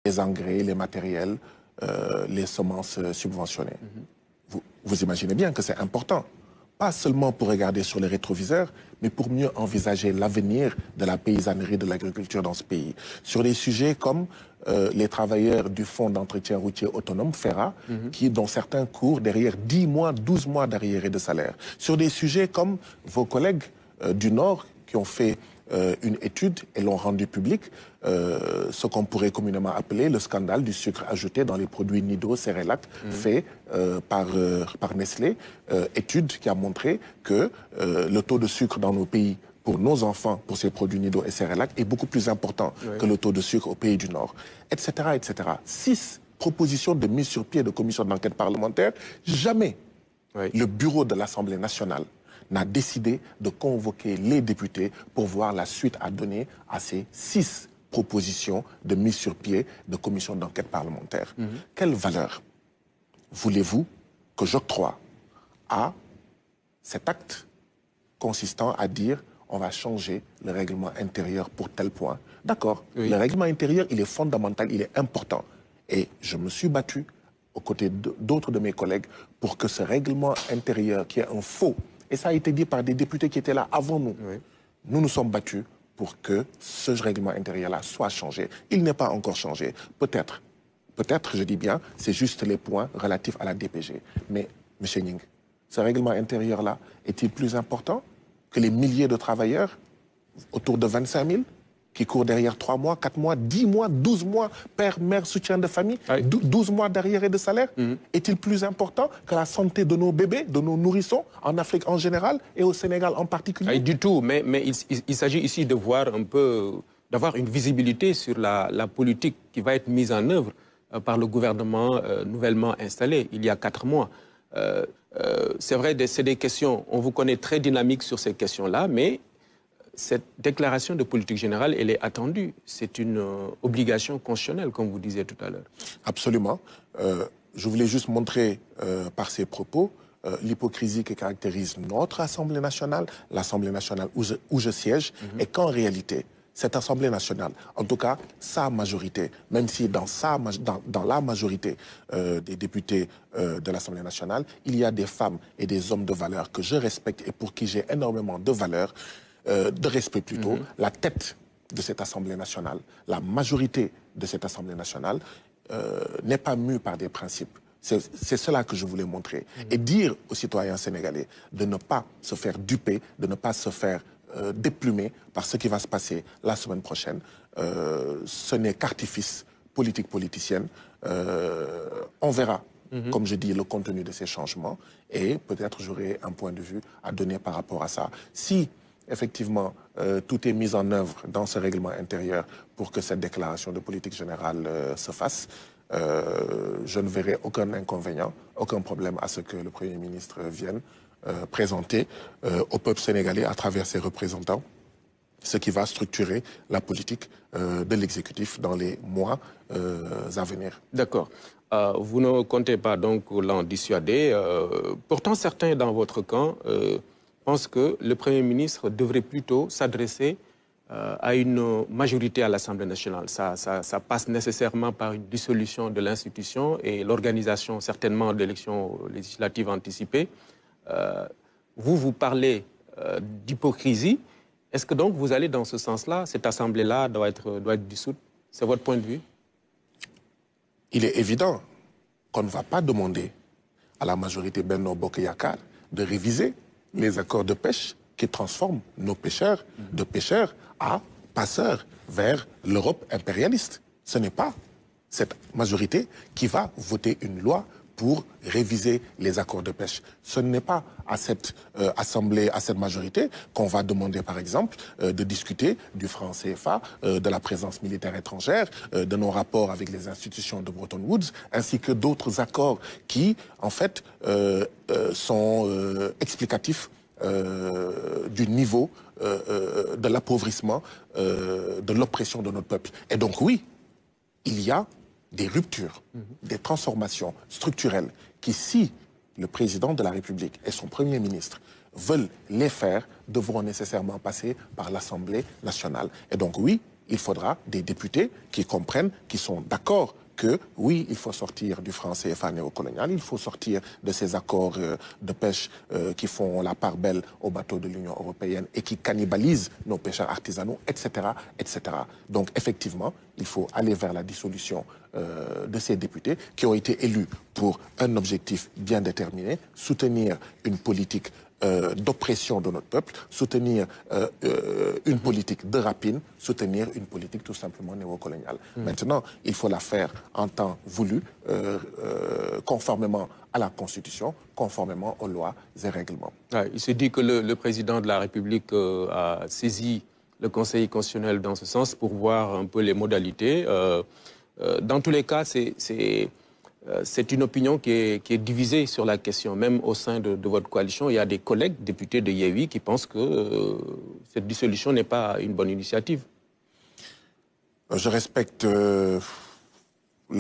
les engrais, les matériels, les semences subventionnées. Vous imaginez bien que c'est important. Pas seulement pour regarder sur les rétroviseurs, mais pour mieux envisager l'avenir de la paysannerie, de l'agriculture dans ce pays. Sur des sujets comme les travailleurs du Fonds d'entretien routier autonome, FERA, dont certains courent derrière 10 mois, 12 mois d'arriérés de salaire. Sur des sujets comme vos collègues du Nord qui ont fait une étude et l'ont rendu public, ce qu'on pourrait communément appeler le scandale du sucre ajouté dans les produits Nido, Cerelac, fait par Nestlé. Étude qui a montré que le taux de sucre dans nos pays pour nos enfants, pour ces produits Nido et Cerelac, est beaucoup plus important que le taux de sucre aux pays du Nord, etc., etc. 6 propositions de mise sur pied de commission d'enquête parlementaire. Jamais le bureau de l'Assemblée nationale n'a décidé de convoquer les députés pour voir la suite à donner à ces 6 propositions de mise sur pied de commission d'enquête parlementaire. Quelle valeur voulez-vous que j'octroie à cet acte consistant à dire on va changer le règlement intérieur pour tel point? D'accord, le règlement intérieur, il est fondamental, il est important. Et je me suis battu aux côtés d'autres de mes collègues pour que ce règlement intérieur, qui est un faux, et ça a été dit par des députés qui étaient là avant nous. Nous nous sommes battus pour que ce règlement intérieur-là soit changé. Il n'est pas encore changé. Peut-être, je dis bien, c'est juste les points relatifs à la DPG. Mais, M. Ning, ce règlement intérieur-là est-il plus important que les milliers de travailleurs, autour de 25 000, qui courent derrière 3 mois, 4 mois, 10 mois, 12 mois, père, mère, soutien de famille, 12 mois d'arriérés de salaire? Est-il plus important que la santé de nos bébés, de nos nourrissons, en Afrique en général et au Sénégal en particulier? Du tout, mais il s'agit ici de voir un peu, d'avoir une visibilité sur la politique qui va être mise en œuvre par le gouvernement nouvellement installé il y a 4 mois. C'est vrai, c'est des questions, on vous connaît très dynamique sur ces questions-là, mais cette déclaration de politique générale, elle est attendue. C'est une obligation constitutionnelle, comme vous disiez tout à l'heure. Absolument. Je voulais juste montrer par ces propos l'hypocrisie qui caractérise notre Assemblée nationale, l'Assemblée nationale où je siège, et qu'en réalité, cette Assemblée nationale, en tout cas sa majorité, même si dans la majorité des députés de l'Assemblée nationale, il y a des femmes et des hommes de valeur que je respecte et pour qui j'ai énormément de valeur, de respect plutôt, la tête de cette Assemblée nationale, la majorité de cette Assemblée nationale n'est pas mue par des principes. C'est cela que je voulais montrer. Et dire aux citoyens sénégalais de ne pas se faire duper, de ne pas se faire déplumer par ce qui va se passer la semaine prochaine. Ce n'est qu'artifice politicienne. On verra, comme je dis, le contenu de ces changements et peut-être j'aurai un point de vue à donner par rapport à ça. Si effectivement, tout est mis en œuvre dans ce règlement intérieur pour que cette déclaration de politique générale se fasse. Je ne verrai aucun inconvénient, aucun problème à ce que le Premier ministre vienne présenter au peuple sénégalais à travers ses représentants ce qui va structurer la politique de l'exécutif dans les mois à venir. D'accord. Vous ne comptez pas donc l'en dissuader. Pourtant, certains dans votre camp pense que le Premier ministre devrait plutôt s'adresser à une majorité à l'Assemblée nationale. Ça passe nécessairement par une dissolution de l'institution et l'organisation certainement d'élections législatives anticipées. Vous parlez d'hypocrisie. Est-ce que donc vous allez dans ce sens-là? Cette Assemblée-là doit être dissoute? C'est votre point de vue? Il est évident qu'on ne va pas demander à la majorité Benno Bokk Yakaar de réviser les accords de pêche qui transforment nos pêcheurs de pêcheurs à passeurs vers l'Europe impérialiste. Ce n'est pas cette majorité qui va voter une loi pour réviser les accords de pêche. Ce n'est pas à cette Assemblée, à cette majorité, qu'on va demander, par exemple, de discuter du franc CFA, de la présence militaire étrangère, de nos rapports avec les institutions de Bretton Woods, ainsi que d'autres accords qui, en fait, sont explicatifs du niveau de l'appauvrissement, de l'oppression de notre peuple. Et donc, oui, il y a des ruptures, des transformations structurelles qui, si le président de la République et son Premier ministre veulent les faire, devront nécessairement passer par l'Assemblée nationale. Et donc oui, il faudra des députés qui comprennent, qui sont d'accord que oui, il faut sortir du franc CFA néocolonial, il faut sortir de ces accords de pêche qui font la part belle aux bateaux de l'Union européenne et qui cannibalisent nos pêcheurs artisanaux, etc., etc. Donc effectivement, il faut aller vers la dissolution de ces députés qui ont été élus pour un objectif bien déterminé, soutenir une politique d'oppression de notre peuple, soutenir une politique de rapine, soutenir une politique tout simplement néocoloniale. Maintenant, il faut la faire en temps voulu, conformément à la Constitution, conformément aux lois et règlements. Ouais, il se dit que le président de la République a saisi le Conseil constitutionnel dans ce sens pour voir un peu les modalités. Dans tous les cas, c'est une opinion qui est divisée sur la question. Même au sein de votre coalition, il y a des collègues députés de Yewwi qui pensent que cette dissolution n'est pas une bonne initiative. Je respecte le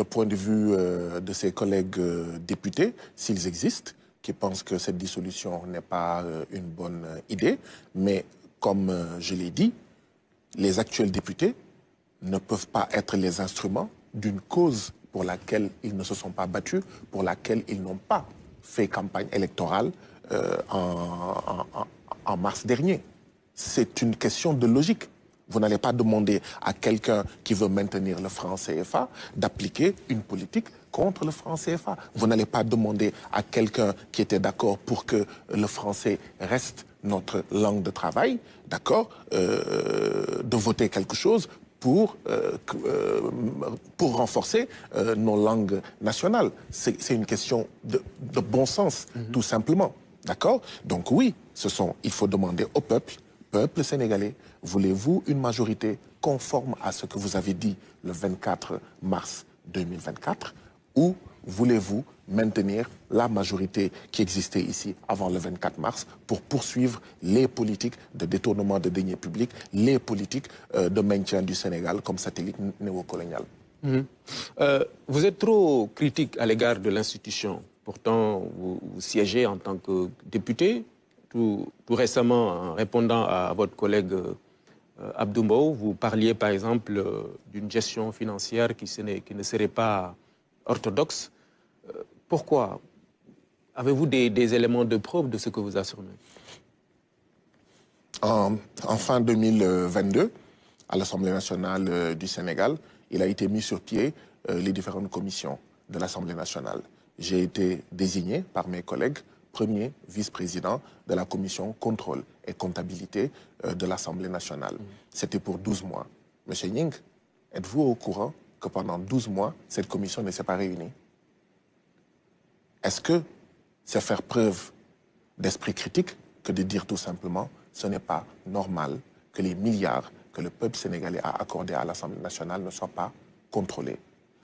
point de vue de ces collègues députés, s'ils existent, qui pensent que cette dissolution n'est pas une bonne idée. Mais comme je l'ai dit, les actuels députés ne peuvent pas être les instruments d'une cause pour laquelle ils ne se sont pas battus, pour laquelle ils n'ont pas fait campagne électorale en mars dernier. C'est une question de logique. Vous n'allez pas demander à quelqu'un qui veut maintenir le franc CFA d'appliquer une politique contre le franc CFA. Vous n'allez pas demander à quelqu'un qui était d'accord pour que le français reste notre langue de travail, d'accord, de voter quelque chose pour renforcer nos langues nationales. C'est une question de bon sens, tout simplement. D'accord? Donc oui, il faut demander au peuple sénégalais, voulez-vous une majorité conforme à ce que vous avez dit le 24 mars 2024 ou voulez-vous maintenir la majorité qui existait ici avant le 24 mars pour poursuivre les politiques de détournement de deniers publics, les politiques de maintien du Sénégal comme satellite néocolonial. Vous êtes trop critique à l'égard de l'institution. Pourtant, vous siégez en tant que député. Tout récemment, en répondant à votre collègue Abdou Mbow, vous parliez par exemple d'une gestion financière qui ne serait pas orthodoxe. Pourquoi? Avez-vous des éléments de preuve de ce que vous affirmez? En fin 2022, à l'Assemblée nationale du Sénégal, il a été mis sur pied les différentes commissions de l'Assemblée nationale. J'ai été désigné par mes collègues premier vice-président de la commission contrôle et comptabilité de l'Assemblée nationale. C'était pour 12 mois. Monsieur Nying, êtes-vous au courant que pendant 12 mois, cette commission ne s'est pas réunie? Est-ce que c'est faire preuve d'esprit critique que de dire tout simplement ce n'est pas normal que les milliards que le peuple sénégalais a accordés à l'Assemblée nationale ne soient pas contrôlés?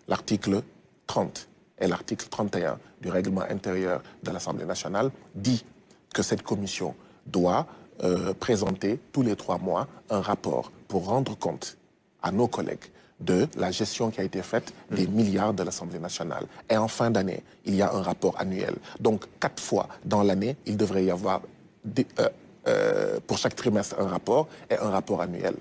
L'article 30 et l'article 31 du règlement intérieur de l'Assemblée nationale dit que cette commission doit présenter tous les 3 mois un rapport pour rendre compte à nos collègues de la gestion qui a été faite des milliards de l'Assemblée nationale. Et en fin d'année, il y a un rapport annuel. Donc 4 fois dans l'année, il devrait y avoir pour chaque trimestre un rapport et un rapport annuel.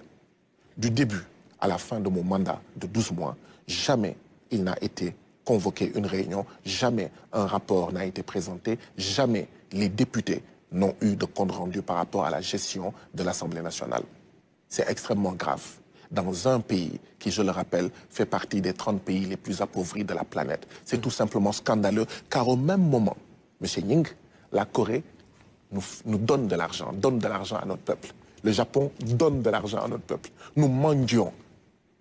Du début à la fin de mon mandat de 12 mois, jamais il n'a été convoqué une réunion, jamais un rapport n'a été présenté, jamais les députés n'ont eu de compte rendu par rapport à la gestion de l'Assemblée nationale. C'est extrêmement grave. Dans un pays qui, je le rappelle, fait partie des 30 pays les plus appauvris de la planète. C'est tout simplement scandaleux, car au même moment, M. Nying, la Corée nous donne de l'argent à notre peuple. Le Japon donne de l'argent à notre peuple. Nous mendions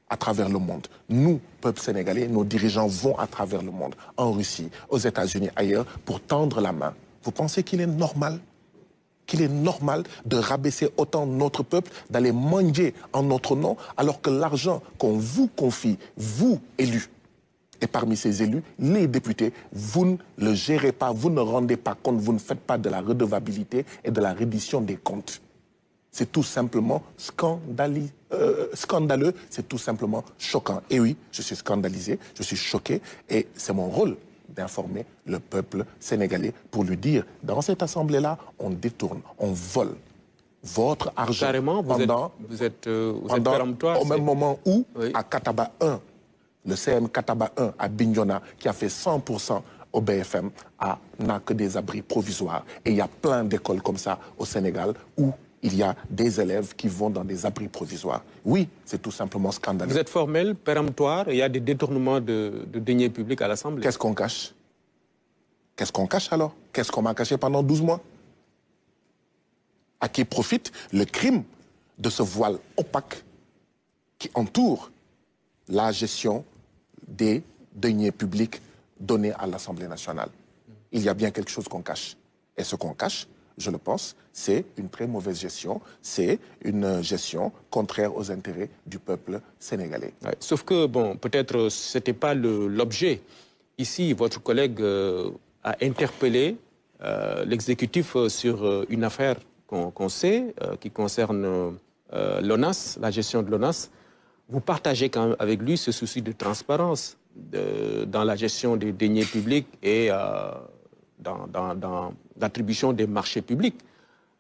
à travers le monde. Nous, peuple sénégalais, nos dirigeants vont à travers le monde, en Russie, aux États-Unis, ailleurs, pour tendre la main. Vous pensez qu'il est normal de rabaisser autant notre peuple, d'aller mendier en notre nom, alors que l'argent qu'on vous confie, vous, élus, et parmi ces élus, les députés, vous ne le gérez pas, vous ne rendez pas compte, vous ne faites pas de la redevabilité et de la reddition des comptes. C'est tout simplement scandaleux, c'est tout simplement choquant. Et oui, je suis scandalisé, je suis choqué, et c'est mon rôle d'informer le peuple sénégalais pour lui dire, dans cette assemblée-là, on détourne, on vole votre argent. Carrément, vous êtes péremptoire. Au même moment où, oui, à Kataba 1, le CM Kataba 1 à Bignona, qui a fait 100% au BFM, n'a que des abris provisoires. Et il y a plein d'écoles comme ça au Sénégal où il y a des élèves qui vont dans des abris provisoires. Oui, c'est tout simplement scandaleux. Vous êtes formel, péremptoire, et il y a des détournements de deniers publics à l'Assemblée. Qu'est-ce qu'on cache? Qu'est-ce qu'on cache alors? Qu'est-ce qu'on m'a caché pendant 12 mois? À qui profite le crime de ce voile opaque qui entoure la gestion des deniers publics donnés à l'Assemblée nationale? Il y a bien quelque chose qu'on cache. Et ce qu'on cache, je le pense, c'est une très mauvaise gestion, c'est une gestion contraire aux intérêts du peuple sénégalais. Ouais, sauf que, bon, peut-être ce n'était pas l'objet. Ici, votre collègue a interpellé l'exécutif sur une affaire qu'on sait, qui concerne l'ONAS, la gestion de l'ONAS. Vous partagez quand même avec lui ce souci de transparence dans la gestion des deniers publics et dans l'attribution des marchés publics.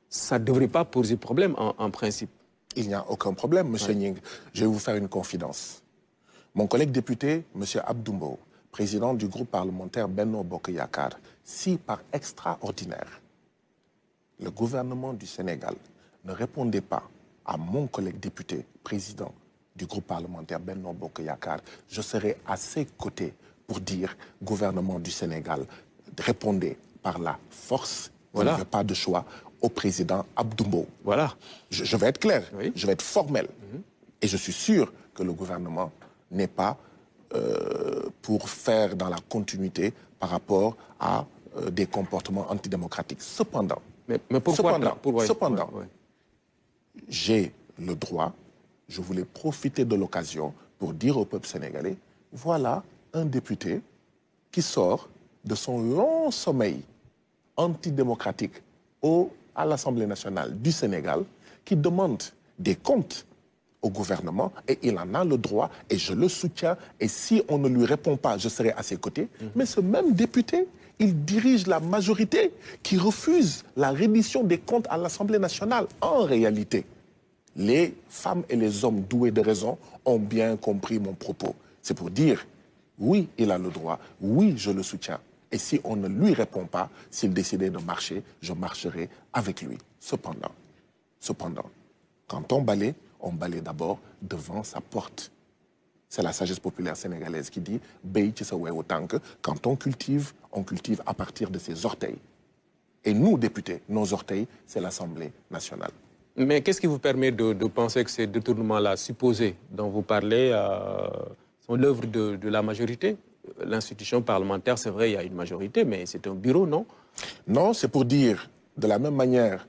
Ça ne devrait pas poser problème en principe. Il n'y a aucun problème, M. Nying. Je vais vous faire une confidence. Mon collègue député, M. Abdoumbo, président du groupe parlementaire Benno Bokk Yakaar, si par extraordinaire, le gouvernement du Sénégal ne répondait pas à mon collègue député, président du groupe parlementaire Benno Bokk Yakaar, je serais à ses côtés pour dire, gouvernement du Sénégal, répondez par la force, vous n'avez pas de choix, au président Abdoumbo. Voilà. Je vais être clair, je vais être formel. Et je suis sûr que le gouvernement n'est pas pour faire dans la continuité par rapport à des comportements antidémocratiques. Cependant, j'ai le droit, je voulais profiter de l'occasion pour dire au peuple sénégalais, voilà un député qui sort de son long sommeil antidémocratique à l'Assemblée nationale du Sénégal, qui demande des comptes au gouvernement, et il en a le droit, et je le soutiens, et si on ne lui répond pas, je serai à ses côtés. Mais ce même député, il dirige la majorité qui refuse la reddition des comptes à l'Assemblée nationale. En réalité, les femmes et les hommes doués de raison ont bien compris mon propos. C'est pour dire, oui, il a le droit, oui, je le soutiens. Et si on ne lui répond pas, s'il décidait de marcher, je marcherai avec lui. Cependant, quand on balaie d'abord devant sa porte. C'est la sagesse populaire sénégalaise qui dit « Quand on cultive à partir de ses orteils. » Et nous, députés, nos orteils, c'est l'Assemblée nationale. Mais qu'est-ce qui vous permet de penser que ces détournements-là supposés dont vous parlez sont l'œuvre de la majorité? L'institution parlementaire, c'est vrai, il y a une majorité, mais c'est un bureau, non? Non, c'est pour dire, de la même manière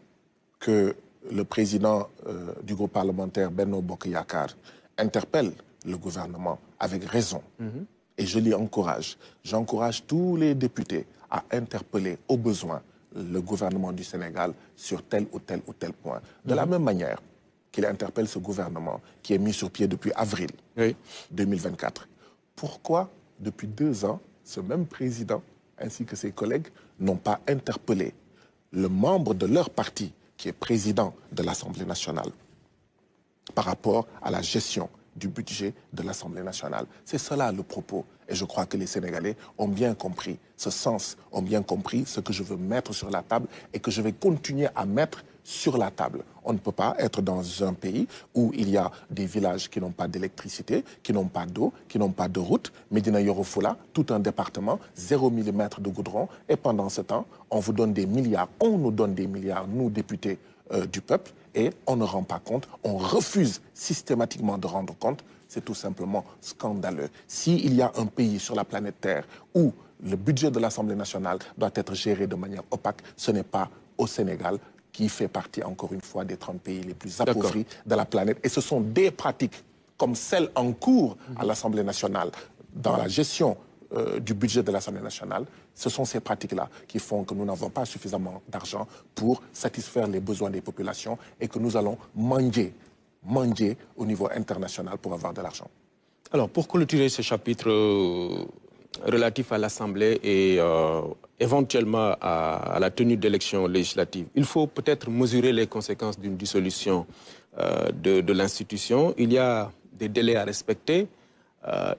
que le président du groupe parlementaire Benno Bokk Yakaar interpelle le gouvernement avec raison. Et je l'y encourage. J'encourage tous les députés à interpeller au besoin le gouvernement du Sénégal sur tel ou tel point. De la même manière qu'il interpelle ce gouvernement qui est mis sur pied depuis avril 2024. Pourquoi, depuis 2 ans, ce même président ainsi que ses collègues n'ont pas interpellé le membre de leur parti qui est président de l'Assemblée nationale par rapport à la gestion du budget de l'Assemblée nationale? C'est cela le propos. Et je crois que les Sénégalais ont bien compris ce sens, ont bien compris ce que je veux mettre sur la table et que je vais continuer à mettre sur la table. On ne peut pas être dans un pays où il y a des villages qui n'ont pas d'électricité, qui n'ont pas d'eau, qui n'ont pas de route. Médina Yoro Fula, tout un département, 0 mm de goudron. Et pendant ce temps, on vous donne des milliards, on nous donne des milliards, nous, députés du peuple, et on ne rend pas compte, on refuse systématiquement de rendre compte. C'est tout simplement scandaleux. S'il y a un pays sur la planète Terre où le budget de l'Assemblée nationale doit être géré de manière opaque, ce n'est pas au Sénégal, qui fait partie, encore une fois, des 30 pays les plus appauvris de la planète. Et ce sont des pratiques comme celles en cours à l'Assemblée nationale, dans la gestion du budget de l'Assemblée nationale. Ce sont ces pratiques-là qui font que nous n'avons pas suffisamment d'argent pour satisfaire les besoins des populations et que nous allons mendier au niveau international pour avoir de l'argent. Alors, pour clôturer ce chapitre relatif à l'Assemblée et éventuellement à la tenue d'élections législatives, il faut peut-être mesurer les conséquences d'une dissolution de l'institution. Il y a des délais à respecter.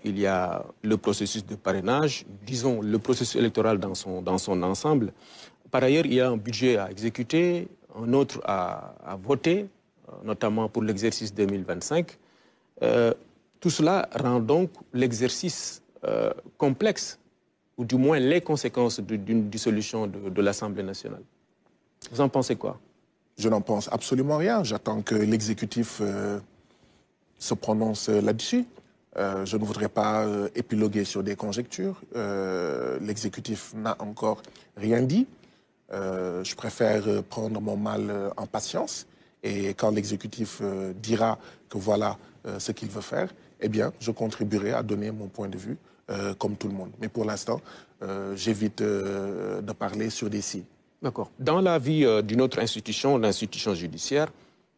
Il y a le processus de parrainage, disons le processus électoral dans son ensemble. Par ailleurs, il y a un budget à exécuter, un autre à voter, notamment pour l'exercice 2025. Tout cela rend donc l'exercice complexe, ou du moins les conséquences d'une dissolution de l'Assemblée nationale. Vous en pensez quoi? Je n'en pense absolument rien. J'attends que l'exécutif se prononce là-dessus. Je ne voudrais pas épiloguer sur des conjectures. L'exécutif n'a encore rien dit. Je préfère prendre mon mal en patience. Et quand l'exécutif dira que voilà ce qu'il veut faire, eh bien, je contribuerai à donner mon point de vue comme tout le monde. Mais pour l'instant, j'évite de parler sur des si. D'accord. Dans la vie d'une autre institution, l'institution judiciaire,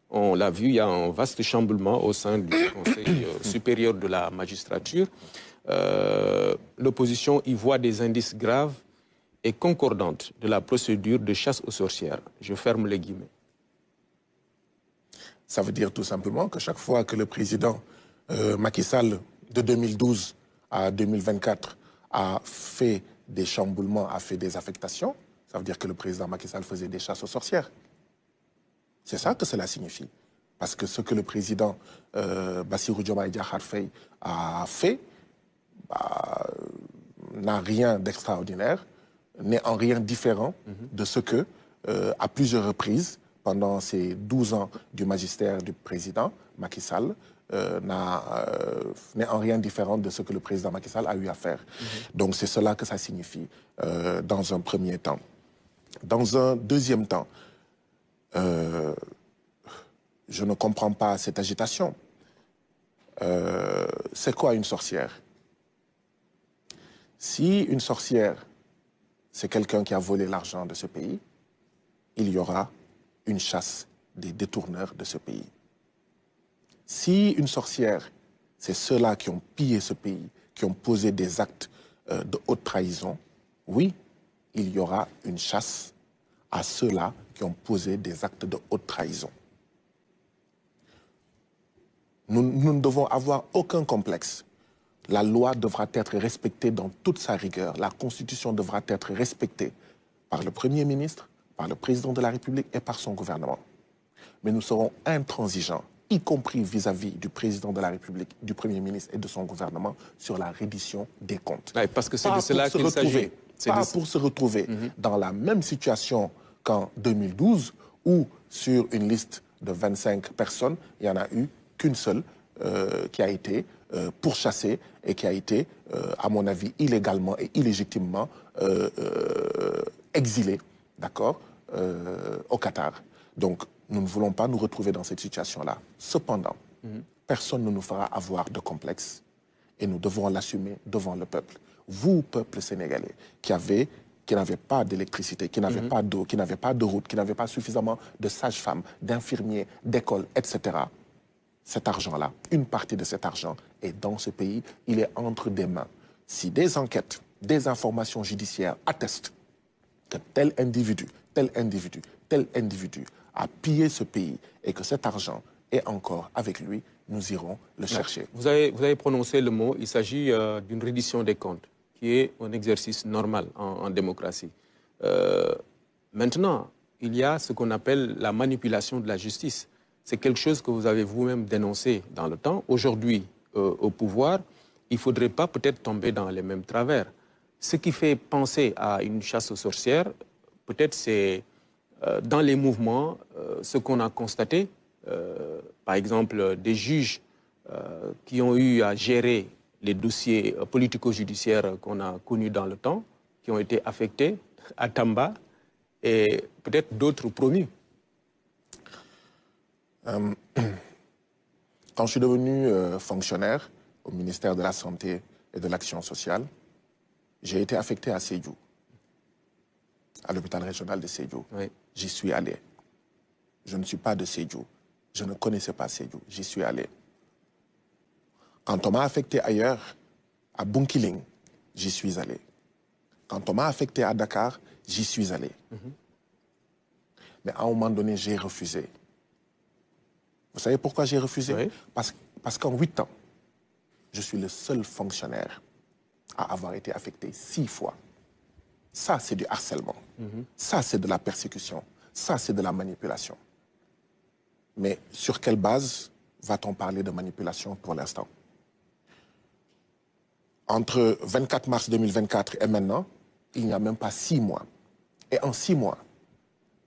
on l'a vu, il y a un vaste chamboulement au sein du Conseil supérieur de la magistrature. L'opposition y voit des indices graves et concordantes de la procédure de chasse aux sorcières. Je ferme les guillemets. Ça veut dire tout simplement que chaque fois que le président Macky Sall, de 2012 à 2024, a fait des chamboulements, a fait des affectations, ça veut dire que le président Macky Sall faisait des chasses aux sorcières. C'est ça que cela signifie. Parce que ce que le président Bassirou Diomaye Diakhar Faye a fait n'a rien d'extraordinaire, n'est en rien différent de ce que, à plusieurs reprises, pendant ces 12 ans du magistère du président Macky Sall, n'est en rien différent de ce que le président Macky Sall a eu à faire. Donc c'est cela que ça signifie dans un premier temps. Dans un deuxième temps, je ne comprends pas cette agitation. C'est quoi une sorcière? Si une sorcière, c'est quelqu'un qui a volé l'argent de ce pays, il y aura une chasse des détourneurs de ce pays. Si une sorcière, c'est ceux-là qui ont pillé ce pays, qui ont posé des actes de haute trahison, oui, il y aura une chasse à ceux-là qui ont posé des actes de haute trahison. Nous ne devons avoir aucun complexe. La loi devra être respectée dans toute sa rigueur. La Constitution devra être respectée par le Premier ministre, par le Président de la République et par son gouvernement. Mais nous serons intransigeants, y compris vis-à-vis du Président de la République, du Premier ministre et de son gouvernement, sur la reddition des comptes. Ouais, parce que c'est de cela qu'il s'agit. Pas pour se retrouver dans la même situation qu'en 2012, où sur une liste de 25 personnes, il n'y en a eu qu'une seule qui a été pourchassée et qui a été, à mon avis, illégalement et illégitimement exilée, d'accord, au Qatar. Donc, nous ne voulons pas nous retrouver dans cette situation-là. Cependant, personne ne nous fera avoir de complexe et nous devons l'assumer devant le peuple. Vous, peuple sénégalais, qui n'avez pas d'électricité, qui n'avez pas d'eau, qui n'avez pas de route, qui n'avez pas suffisamment de sages-femmes, d'infirmiers, d'écoles, etc., cet argent-là, une partie de cet argent est dans ce pays, il est entre des mains. Si des enquêtes, des informations judiciaires attestent que tel individu a pillé ce pays et que cet argent est encore avec lui, nous irons le chercher. Vous avez prononcé le mot, il s'agit d'une reddition des comptes, qui est un exercice normal en démocratie. Maintenant, il y a ce qu'on appelle la manipulation de la justice. C'est quelque chose que vous avez vous-même dénoncé dans le temps. Aujourd'hui, au pouvoir, il ne faudrait pas peut-être tomber dans les mêmes travers. Ce qui fait penser à une chasse aux sorcières, peut-être c'est dans les mouvements, ce qu'on a constaté, par exemple des juges qui ont eu à gérer les dossiers politico-judiciaires qu'on a connus dans le temps, qui ont été affectés à Tamba et peut-être d'autres promus. Quand je suis devenu fonctionnaire au ministère de la Santé et de l'Action sociale, j'ai été affecté à Sédhiou, à l'hôpital régional de Sédhiou. Oui. J'y suis allé. Je ne suis pas de Sédhiou. Je ne connaissais pas Sédhiou. J'y suis allé. Quand on m'a affecté ailleurs, à Bunkiling, j'y suis allé. Quand on m'a affecté à Dakar, j'y suis allé. Mais à un moment donné, j'ai refusé. Vous savez pourquoi j'ai refusé? Oui. Parce qu'en 8 ans, je suis le seul fonctionnaire à avoir été affecté 6 fois. Ça, c'est du harcèlement. Ça, c'est de la persécution. Ça, c'est de la manipulation. Mais sur quelle base va-t-on parler de manipulation pour l'instant? Entre 24 mars 2024 et maintenant, il n'y a même pas 6 mois. Et en 6 mois,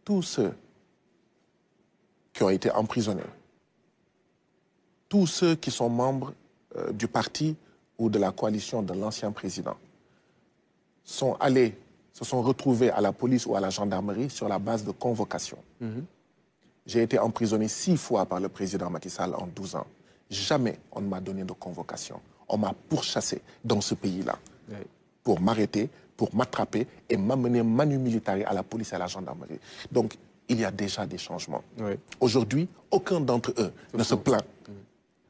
tous ceux qui ont été emprisonnés, tous ceux qui sont membres du parti ou de la coalition de l'ancien président sont allés, se sont retrouvés à la police ou à la gendarmerie sur la base de convocation. J'ai été emprisonné 6 fois par le président Macky Sall en 12 ans. Jamais on ne m'a donné de convocation. On m'a pourchassé dans ce pays-là pour m'arrêter, pour m'attraper et m'amener manu militari à la police et à la gendarmerie. Donc, il y a déjà des changements. Aujourd'hui, aucun d'entre eux ne se plaint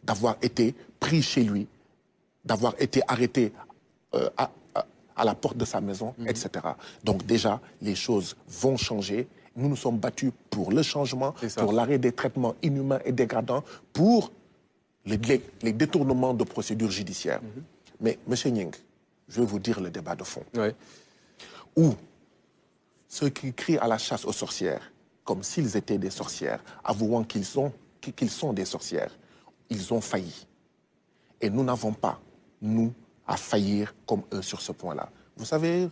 d'avoir été pris chez lui, d'avoir été arrêté à la porte de sa maison, etc. Donc déjà, les choses vont changer. Nous nous sommes battus pour le changement, pour l'arrêt des traitements inhumains et dégradants, pour les détournements de procédures judiciaires. Mais, M. Nying, je vais vous dire le débat de fond. Où ceux qui crient à la chasse aux sorcières, comme s'ils étaient des sorcières, avouant qu'ils sont des sorcières, ils ont failli. Et nous n'avons pas, nous, à faillir comme eux sur ce point-là. Vous savez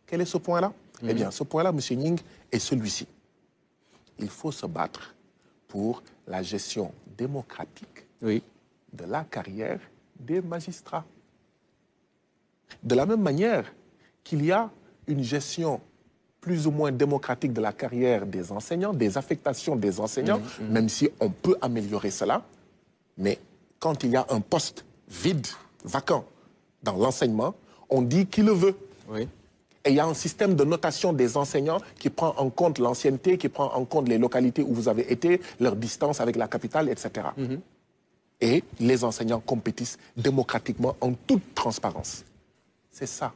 quel est ce point-là? Eh bien, ce point-là, M. Nying, est celui-ci. Il faut se battre pour la gestion démocratique de la carrière des magistrats. De la même manière qu'il y a une gestion plus ou moins démocratique de la carrière des enseignants, des affectations des enseignants, même si on peut améliorer cela, mais quand il y a un poste vide, vacant, dans l'enseignement, on dit qui le veut. Et il y a un système de notation des enseignants qui prend en compte l'ancienneté, qui prend en compte les localités où vous avez été, leur distance avec la capitale, etc. Et les enseignants compétissent démocratiquement en toute transparence. C'est ça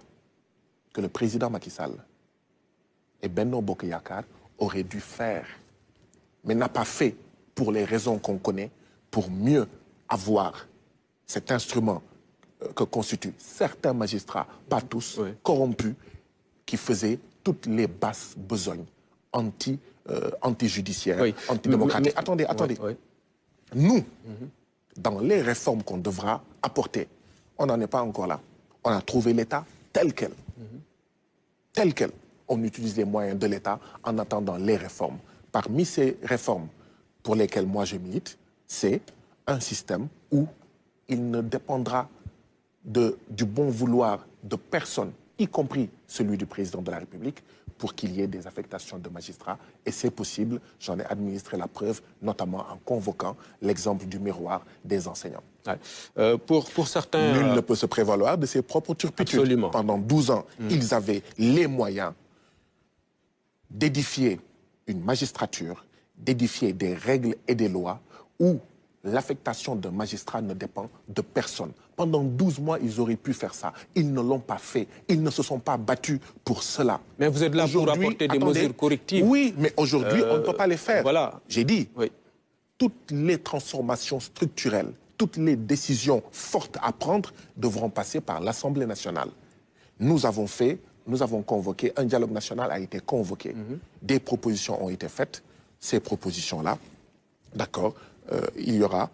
que le président Macky Sall et Benno Bokk Yakaar auraient dû faire, mais n'a pas fait pour les raisons qu'on connaît, pour mieux avoir cet instrument que constituent certains magistrats, pas tous, corrompus, qui faisaient toutes les basses besognes anti-judiciaires, antidémocratiques. Attendez. Nous, dans les réformes qu'on devra apporter, on n'en est pas encore là. On a trouvé l'État tel quel. Tel quel. On utilise les moyens de l'État en attendant les réformes. Parmi ces réformes pour lesquelles moi je milite, c'est un système où il ne dépendra du bon vouloir de personne, y compris celui du président de la République, pour qu'il y ait des affectations de magistrats. Et c'est possible, j'en ai administré la preuve, notamment en convoquant l'exemple du miroir des enseignants. Pour certains... Nul ne peut se prévaloir de ses propres turpitudes. Absolument. Pendant 12 ans, ils avaient les moyens d'édifier une magistrature, d'édifier des règles et des lois où l'affectation d'un magistrat ne dépend de personne. Pendant 12 mois, ils auraient pu faire ça. Ils ne l'ont pas fait. Ils ne se sont pas battus pour cela. Mais vous êtes là pour apporter des mesures correctives. Oui, mais aujourd'hui, on ne peut pas les faire. Voilà. J'ai dit, toutes les transformations structurelles, toutes les décisions fortes à prendre devront passer par l'Assemblée nationale. Nous avons convoqué, un dialogue national a été convoqué. Des propositions ont été faites. Ces propositions-là, d'accord, il y aura...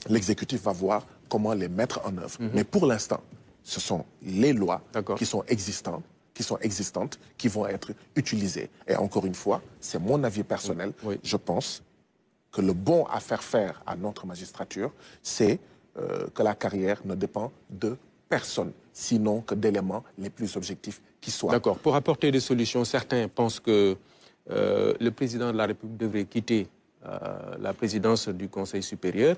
l'exécutif va voir comment les mettre en œuvre. Mais pour l'instant, ce sont les lois qui sont existantes, qui vont être utilisées. Et encore une fois, c'est mon avis personnel. Je pense que le bon à faire à notre magistrature, c'est que la carrière ne dépend de personne, sinon que d'éléments les plus objectifs qui soient. D'accord. Pour apporter des solutions, certains pensent que le président de la République devrait quitter la présidence du Conseil supérieur.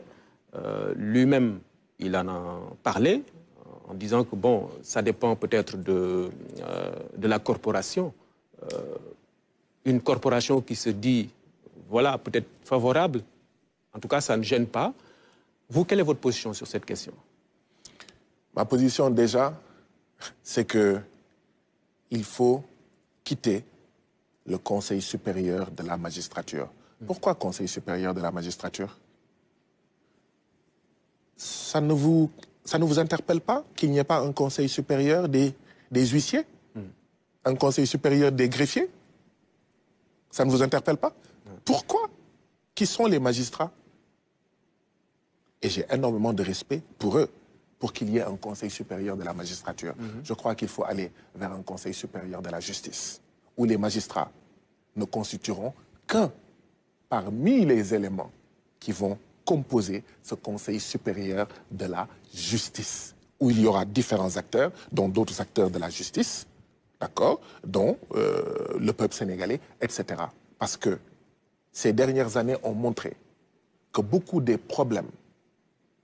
Lui-même, il en a parlé en disant que bon, ça dépend peut-être de la corporation. Une corporation qui se dit, voilà, peut-être favorable, en tout cas, ça ne gêne pas. Vous, quelle est votre position sur cette question? Ma position, déjà, c'est qu'il faut quitter le Conseil supérieur de la magistrature. Pourquoi Conseil supérieur de la magistrature? Ça ne vous interpelle pas qu'il n'y ait pas un Conseil supérieur des huissiers? Un Conseil supérieur des greffiers? Ça ne vous interpelle pas? Pourquoi? Qui sont les magistrats? Et j'ai énormément de respect pour eux, pour qu'il y ait un Conseil supérieur de la magistrature. Je crois qu'il faut aller vers un Conseil supérieur de la justice, où les magistrats ne constitueront qu'un parmi les éléments qui vont composer ce Conseil supérieur de la justice, où il y aura différents acteurs, dont d'autres acteurs de la justice, d'accord, dont le peuple sénégalais, etc. Parce que ces dernières années ont montré que beaucoup des problèmes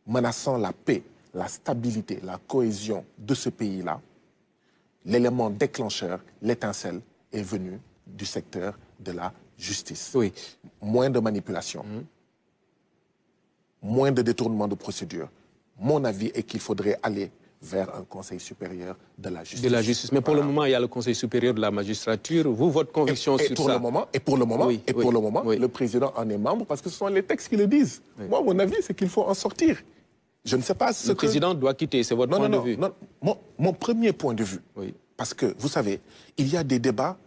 menaçant la paix, la stabilité, la cohésion de ce pays-là, l'élément déclencheur, l'étincelle, est venu du secteur de la justice. Oui. Moins de manipulation, moins de détournement de procédure. Mon avis est qu'il faudrait aller vers un Conseil supérieur de la justice. De la justice. Mais pour le moment, il y a le Conseil supérieur de la magistrature. Vous, votre conviction sur ça? Pour le moment, le président en est membre parce que ce sont les textes qui le disent. Oui. Moi, mon avis, c'est qu'il faut en sortir. Je ne sais pas ce que... Le président doit quitter, c'est votre point de vue? Non, mon premier point de vue. Oui. Parce que, vous savez, il y a des débats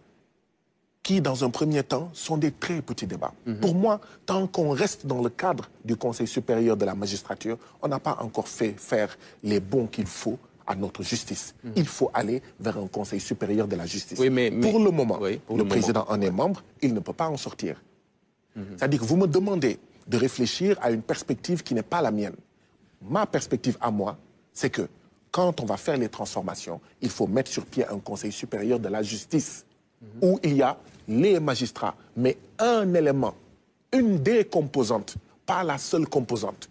qui, dans un premier temps, sont des très petits débats. Pour moi, tant qu'on reste dans le cadre du Conseil supérieur de la magistrature, on n'a pas encore fait faire les bons qu'il faut à notre justice. Il faut aller vers un Conseil supérieur de la justice. Oui, mais pour le moment, le président en est membre, il ne peut pas en sortir. C'est-à-dire que vous me demandez de réfléchir à une perspective qui n'est pas la mienne. Ma perspective à moi, c'est que quand on va faire les transformations, il faut mettre sur pied un Conseil supérieur de la justice où il y a les magistrats, mais un élément, une des composantes, pas la seule composante.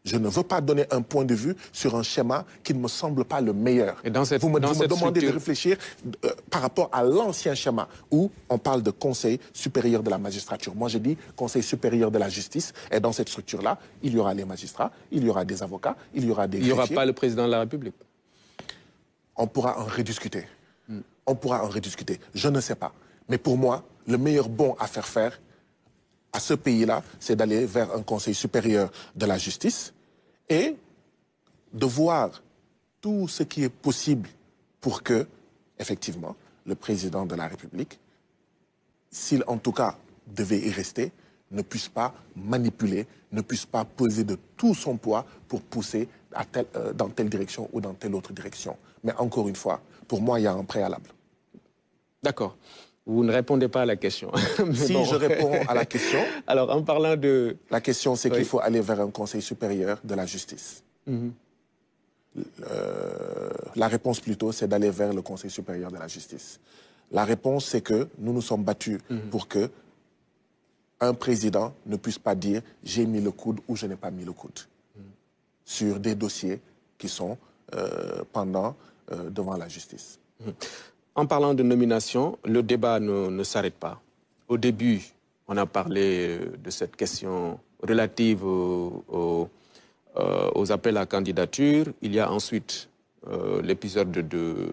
Je ne veux pas donner un point de vue sur un schéma qui ne me semble pas le meilleur. Et vous me demandez de réfléchir par rapport à l'ancien schéma où on parle de Conseil supérieur de la magistrature. Moi, je dis Conseil supérieur de la justice. Et dans cette structure-là, il y aura les magistrats, il y aura des avocats, il y aura des greffiers. Il n'y aura pas le président de la République? On pourra en rediscuter. On pourra en rediscuter. Je ne sais pas. Mais pour moi, le meilleur bond à faire à ce pays-là, c'est d'aller vers un Conseil supérieur de la justice et de voir tout ce qui est possible pour que, effectivement, le président de la République, s'il en tout cas devait y rester, ne puisse pas manipuler, ne puisse pas peser de tout son poids pour pousser dans telle direction ou dans telle autre direction. Mais encore une fois, pour moi, il y a un préalable. D'accord. Vous ne répondez pas à la question. Si bon. Je réponds à la question... Alors, en parlant de... La question, c'est qu'il faut aller vers un Conseil supérieur de la justice. La réponse, plutôt, c'est d'aller vers le Conseil supérieur de la justice. La réponse, c'est que nous nous sommes battus pour que un président ne puisse pas dire « j'ai mis le coude » ou « je n'ai pas mis le coude » sur des dossiers qui sont pendants devant la justice. En parlant de nomination, le débat ne s'arrête pas. Au début, on a parlé de cette question relative aux appels à candidature. Il y a ensuite l'épisode de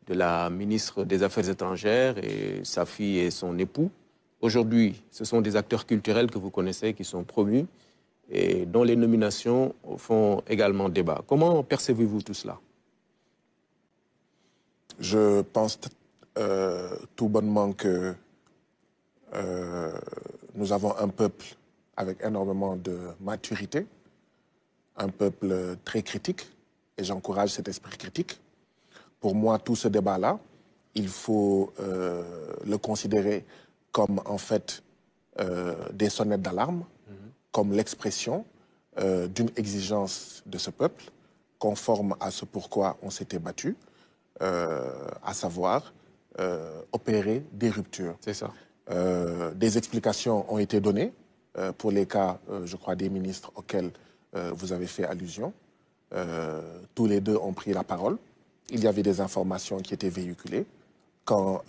la ministre des Affaires étrangères et sa fille et son époux. Aujourd'hui, ce sont des acteurs culturels que vous connaissez qui sont promus et dont les nominations font également débat. Comment percevez-vous tout cela ? Je pense tout bonnement que nous avons un peuple avec énormément de maturité, un peuple très critique, et j'encourage cet esprit critique. Pour moi, tout ce débat-là, il faut le considérer comme, en fait, des sonnettes d'alarme, comme l'expression d'une exigence de ce peuple, conforme à ce pourquoi on s'était battu, à savoir opérer des ruptures. C'est ça. Des explications ont été données pour les cas, je crois, des ministres auxquels vous avez fait allusion. Tous les deux ont pris la parole. Il y avait des informations qui étaient véhiculées. Quand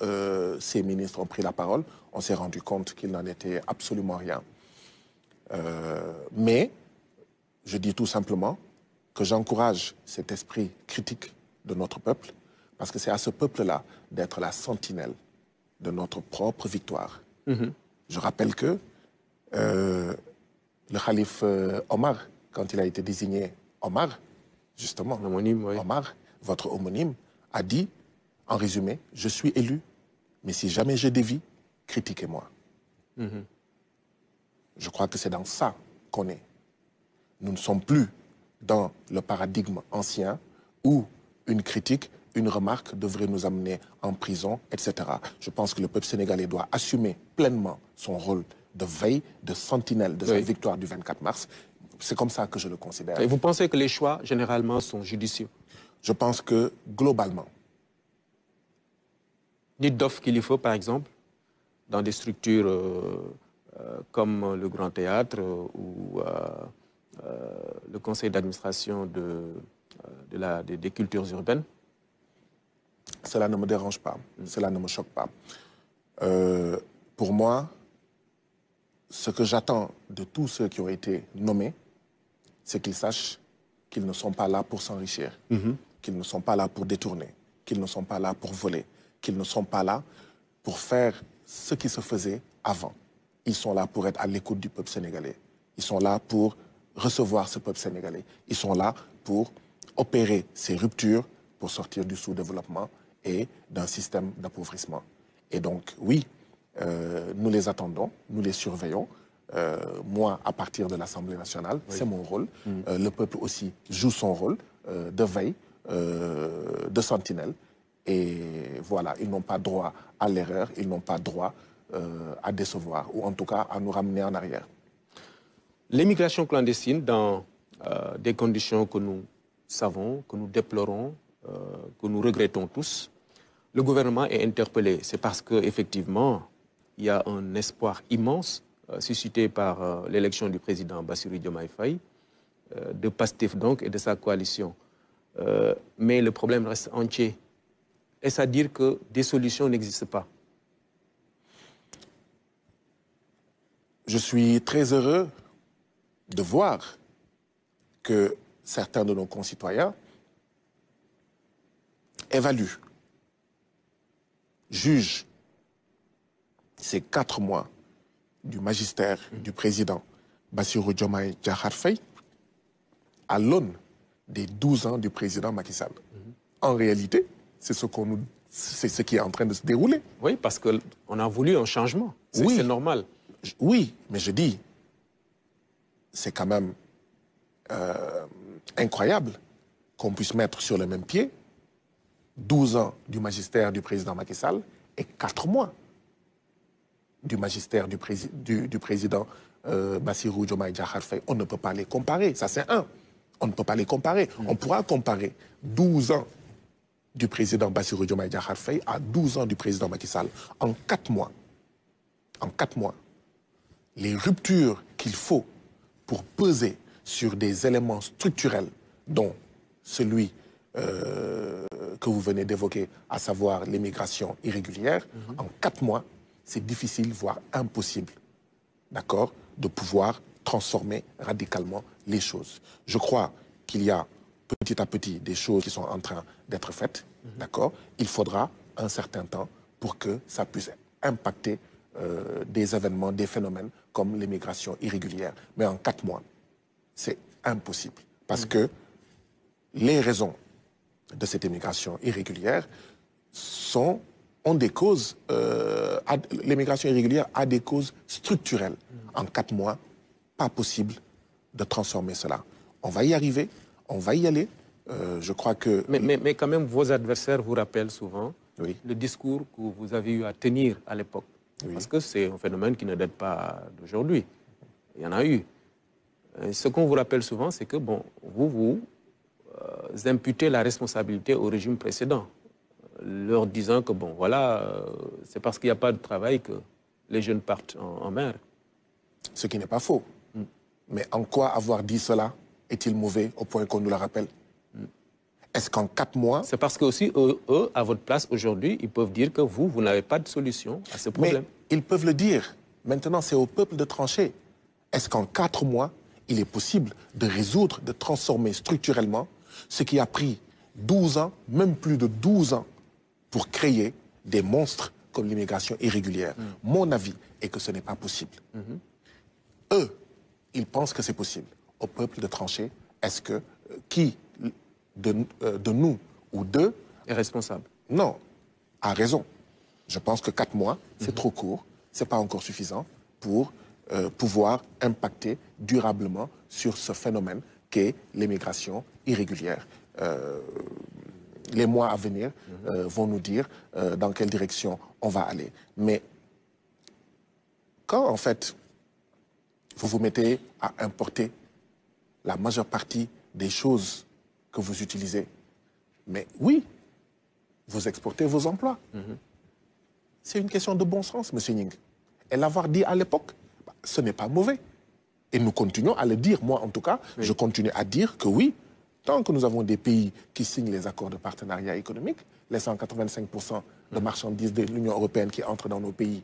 ces ministres ont pris la parole, on s'est rendu compte qu'il n'en était absolument rien. Mais je dis tout simplement que j'encourage cet esprit critique de notre peuple Parce que c'est à ce peuple-là d'être la sentinelle de notre propre victoire. Je rappelle que le calife Omar, quand il a été désigné Omar, justement, homonyme, oui. Omar, votre homonyme, a dit, en résumé, je suis élu, mais si jamais je dévie, critiquez-moi. Je crois que c'est dans ça qu'on est. Nous ne sommes plus dans le paradigme ancien où une critique, une remarque devrait nous amener en prison, etc. Je pense que le peuple sénégalais doit assumer pleinement son rôle de veille, de sentinelle de sa victoire du 24 mars. C'est comme ça que je le considère. Et vous pensez que les choix, généralement, sont judicieux? Je pense que, globalement... Dites d'offres qu'il y faut, par exemple, dans des structures comme le Grand Théâtre ou le conseil d'administration des cultures urbaines? Cela ne me dérange pas, cela ne me choque pas. Pour moi, ce que j'attends de tous ceux qui ont été nommés, c'est qu'ils sachent qu'ils ne sont pas là pour s'enrichir, qu'ils ne sont pas là pour détourner, qu'ils ne sont pas là pour voler, qu'ils ne sont pas là pour faire ce qui se faisait avant. Ils sont là pour être à l'écoute du peuple sénégalais. Ils sont là pour recevoir ce peuple sénégalais. Ils sont là pour opérer ces ruptures pour sortir du sous-développement et d'un système d'appauvrissement. Et donc, oui, nous les attendons, nous les surveillons. Moi, à partir de l'Assemblée nationale, c'est mon rôle. Le peuple aussi joue son rôle de veille, de sentinelle. Et voilà, ils n'ont pas droit à l'erreur, ils n'ont pas droit à décevoir, ou en tout cas à nous ramener en arrière. L'émigration clandestine, dans des conditions que nous savons, que nous déplorons, que nous regrettons tous, le gouvernement est interpellé. C'est parce qu'effectivement, il y a un espoir immense suscité par l'élection du président Bassirou Diomaye Faye, de PASTEF donc et de sa coalition. Mais le problème reste entier. Est-ce à dire que des solutions n'existent pas? Je suis très heureux de voir que certains de nos concitoyens évaluent, jugent ces 4 mois du magistère du président Bassirou Diomaye Diakhar Faye à l'aune des 12 ans du président Macky Sall. En réalité, c'est ce qui est en train de se dérouler. Oui, parce qu'on a voulu un changement. C'est normal. Oui, mais je dis, c'est quand même incroyable qu'on puisse mettre sur le même pied 12 ans du magistère du président Macky Sall et 4 mois du magistère du président Bassirou Diomaye Diakhar Faye. On ne peut pas les comparer, ça c'est un. On ne peut pas les comparer. On pourra comparer 12 ans du président Bassirou Diomaye Diakhar Faye à 12 ans du président Macky Sall. En 4 mois, les ruptures qu'il faut pour peser sur des éléments structurels, dont celui que vous venez d'évoquer, à savoir l'immigration irrégulière, en 4 mois, c'est difficile, voire impossible, d'accord, de pouvoir transformer radicalement les choses. Je crois qu'il y a petit à petit des choses qui sont en train d'être faites, d'accord. Il faudra un certain temps pour que ça puisse impacter des événements, des phénomènes comme l'immigration irrégulière. Mais en 4 mois, c'est impossible. Parce que les raisons de cette immigration irrégulière ont des causes... l'immigration irrégulière a des causes structurelles. En 4 mois, pas possible de transformer cela. On va y arriver, on va y aller. Je crois que... Mais quand même, vos adversaires vous rappellent souvent le discours que vous avez eu à tenir à l'époque. Parce que c'est un phénomène qui ne date pas d'aujourd'hui. Il y en a eu. Et ce qu'on vous rappelle souvent, c'est que bon, vous imputez la responsabilité au régime précédent, leur disant que bon, voilà, c'est parce qu'il n'y a pas de travail que les jeunes partent en mer. Ce qui n'est pas faux. Mais en quoi avoir dit cela est-il mauvais au point qu'on nous le rappelle? Est-ce qu'en 4 mois... C'est parce que aussi, eux, à votre place aujourd'hui, ils peuvent dire que vous n'avez pas de solution à ce problème. Mais ils peuvent le dire. Maintenant, c'est au peuple de trancher. Est-ce qu'en 4 mois, il est possible de résoudre, de transformer structurellement ce qui a pris 12 ans, même plus de 12 ans, pour créer des monstres comme l'immigration irrégulière. Mon avis est que ce n'est pas possible. Eux, ils pensent que c'est possible. Au peuple de trancher, est-ce que qui de nous ou d'eux est responsable? Non, a raison. Je pense que 4 mois, c'est trop court, ce n'est pas encore suffisant pour pouvoir impacter durablement sur ce phénomène qu'est l'immigration irrégulière. Les mois à venir vont nous dire dans quelle direction on va aller. Mais quand, en fait, vous vous mettez à importer la majeure partie des choses que vous utilisez, mais oui, vous exportez vos emplois. C'est une question de bon sens, M. Nying. Et l'avoir dit à l'époque, ce n'est pas mauvais. Et nous continuons à le dire. Moi, en tout cas, je continue à dire que oui, tant que nous avons des pays qui signent les accords de partenariat économique, les 185% de marchandises de l'Union européenne qui entrent dans nos pays,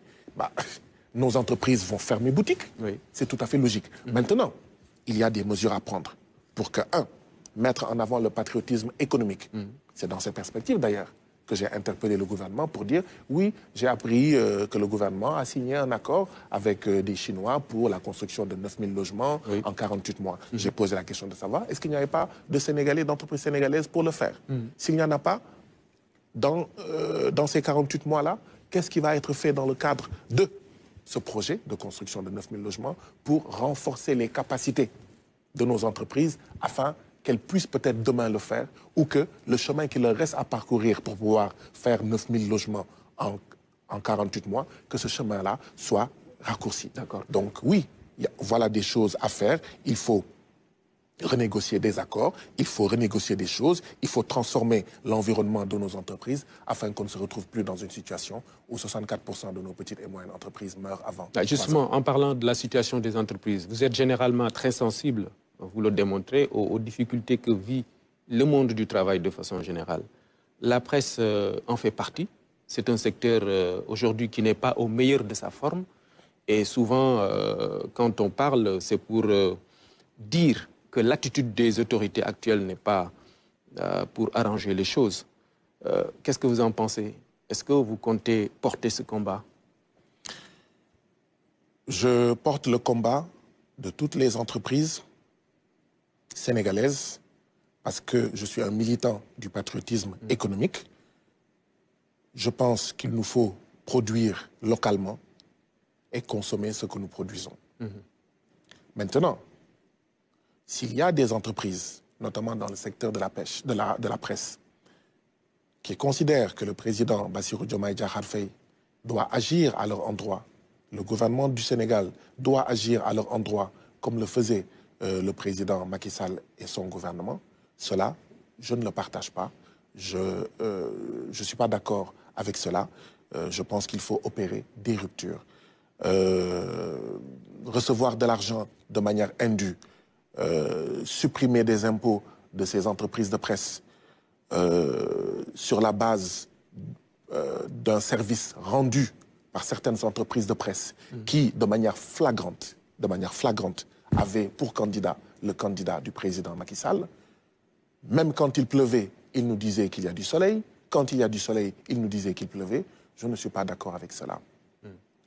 nos entreprises vont fermer boutique. C'est tout à fait logique. Maintenant, il y a des mesures à prendre pour que, mettre en avant le patriotisme économique. C'est dans ces perspectives, d'ailleurs, que j'ai interpellé le gouvernement pour dire, oui, j'ai appris que le gouvernement a signé un accord avec des Chinois pour la construction de 9000 logements en 48 mois. J'ai posé la question de savoir, est-ce qu'il n'y avait pas de Sénégalais, d'entreprises sénégalaises pour le faire? S'il n'y en a pas, dans ces 48 mois-là, qu'est-ce qui va être fait dans le cadre de ce projet de construction de 9000 logements pour renforcer les capacités de nos entreprises afin qu'elles puissent peut-être demain le faire, ou que le chemin qu'il leur reste à parcourir pour pouvoir faire 9000 logements en 48 mois, que ce chemin-là soit raccourci. Donc oui, voilà des choses à faire. Il faut renégocier des accords, il faut renégocier des choses, il faut transformer l'environnement de nos entreprises afin qu'on ne se retrouve plus dans une situation où 64% de nos petites et moyennes entreprises meurent avant. Justement, en parlant de la situation des entreprises, vous êtes généralement très sensible, vous le démontrez, aux difficultés que vit le monde du travail de façon générale. La presse en fait partie. C'est un secteur aujourd'hui qui n'est pas au meilleur de sa forme. Et souvent, quand on parle, c'est pour dire que l'attitude des autorités actuelles n'est pas pour arranger les choses. Qu'est-ce que vous en pensez? Est-ce que vous comptez porter ce combat? Je porte le combat de toutes les entreprises sénégalaise parce que je suis un militant du patriotisme économique. Je pense qu'il nous faut produire localement et consommer ce que nous produisons. Maintenant, s'il y a des entreprises, notamment dans le secteur de la pêche, de la presse, qui considèrent que le président Bassirou Diomaye Diakhar Faye doit agir à leur endroit, le gouvernement du Sénégal doit agir à leur endroit comme le faisait le président Macky Sall et son gouvernement, cela, je ne le partage pas. Je ne suis pas d'accord avec cela. Je pense qu'il faut opérer des ruptures. Recevoir de l'argent de manière indue, supprimer des impôts de ces entreprises de presse sur la base d'un service rendu par certaines entreprises de presse qui, de manière flagrante, avait pour candidat le candidat du président Macky Sall. Même quand il pleuvait, il nous disait qu'il y a du soleil. Quand il y a du soleil, il nous disait qu'il pleuvait. Je ne suis pas d'accord avec cela.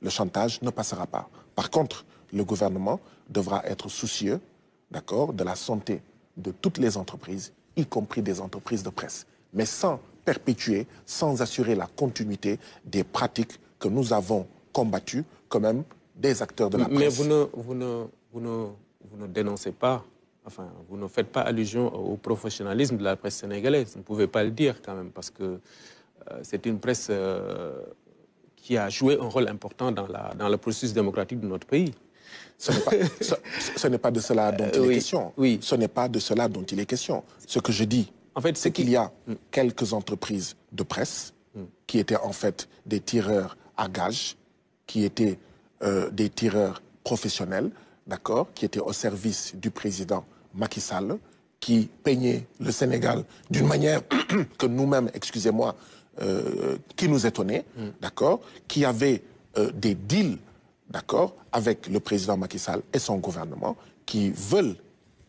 Le chantage ne passera pas. Par contre, le gouvernement devra être soucieux, d'accord, de la santé de toutes les entreprises, y compris des entreprises de presse, mais sans perpétuer, sans assurer la continuité des pratiques que nous avons combattues, quand même, des acteurs de la presse. Mais vous ne dénoncez pas, enfin, vous ne faites pas allusion au professionnalisme de la presse sénégalaise. Vous ne pouvez pas le dire quand même, parce que c'est une presse qui a joué un rôle important dans le processus démocratique de notre pays. Ce n'est pas de cela dont il est question. Oui. Ce n'est pas de cela dont il est question. Ce que je dis, en fait, c'est qu'il y a quelques entreprises de presse qui étaient en fait des tireurs à gages, qui étaient des tireurs professionnels, d'accord, qui étaient au service du président Macky Sall, qui peignaient le Sénégal d'une manière que nous-mêmes, excusez-moi, qui nous étonnait, d'accord, qui avaient des deals, d'accord, avec le président Macky Sall et son gouvernement, qui veulent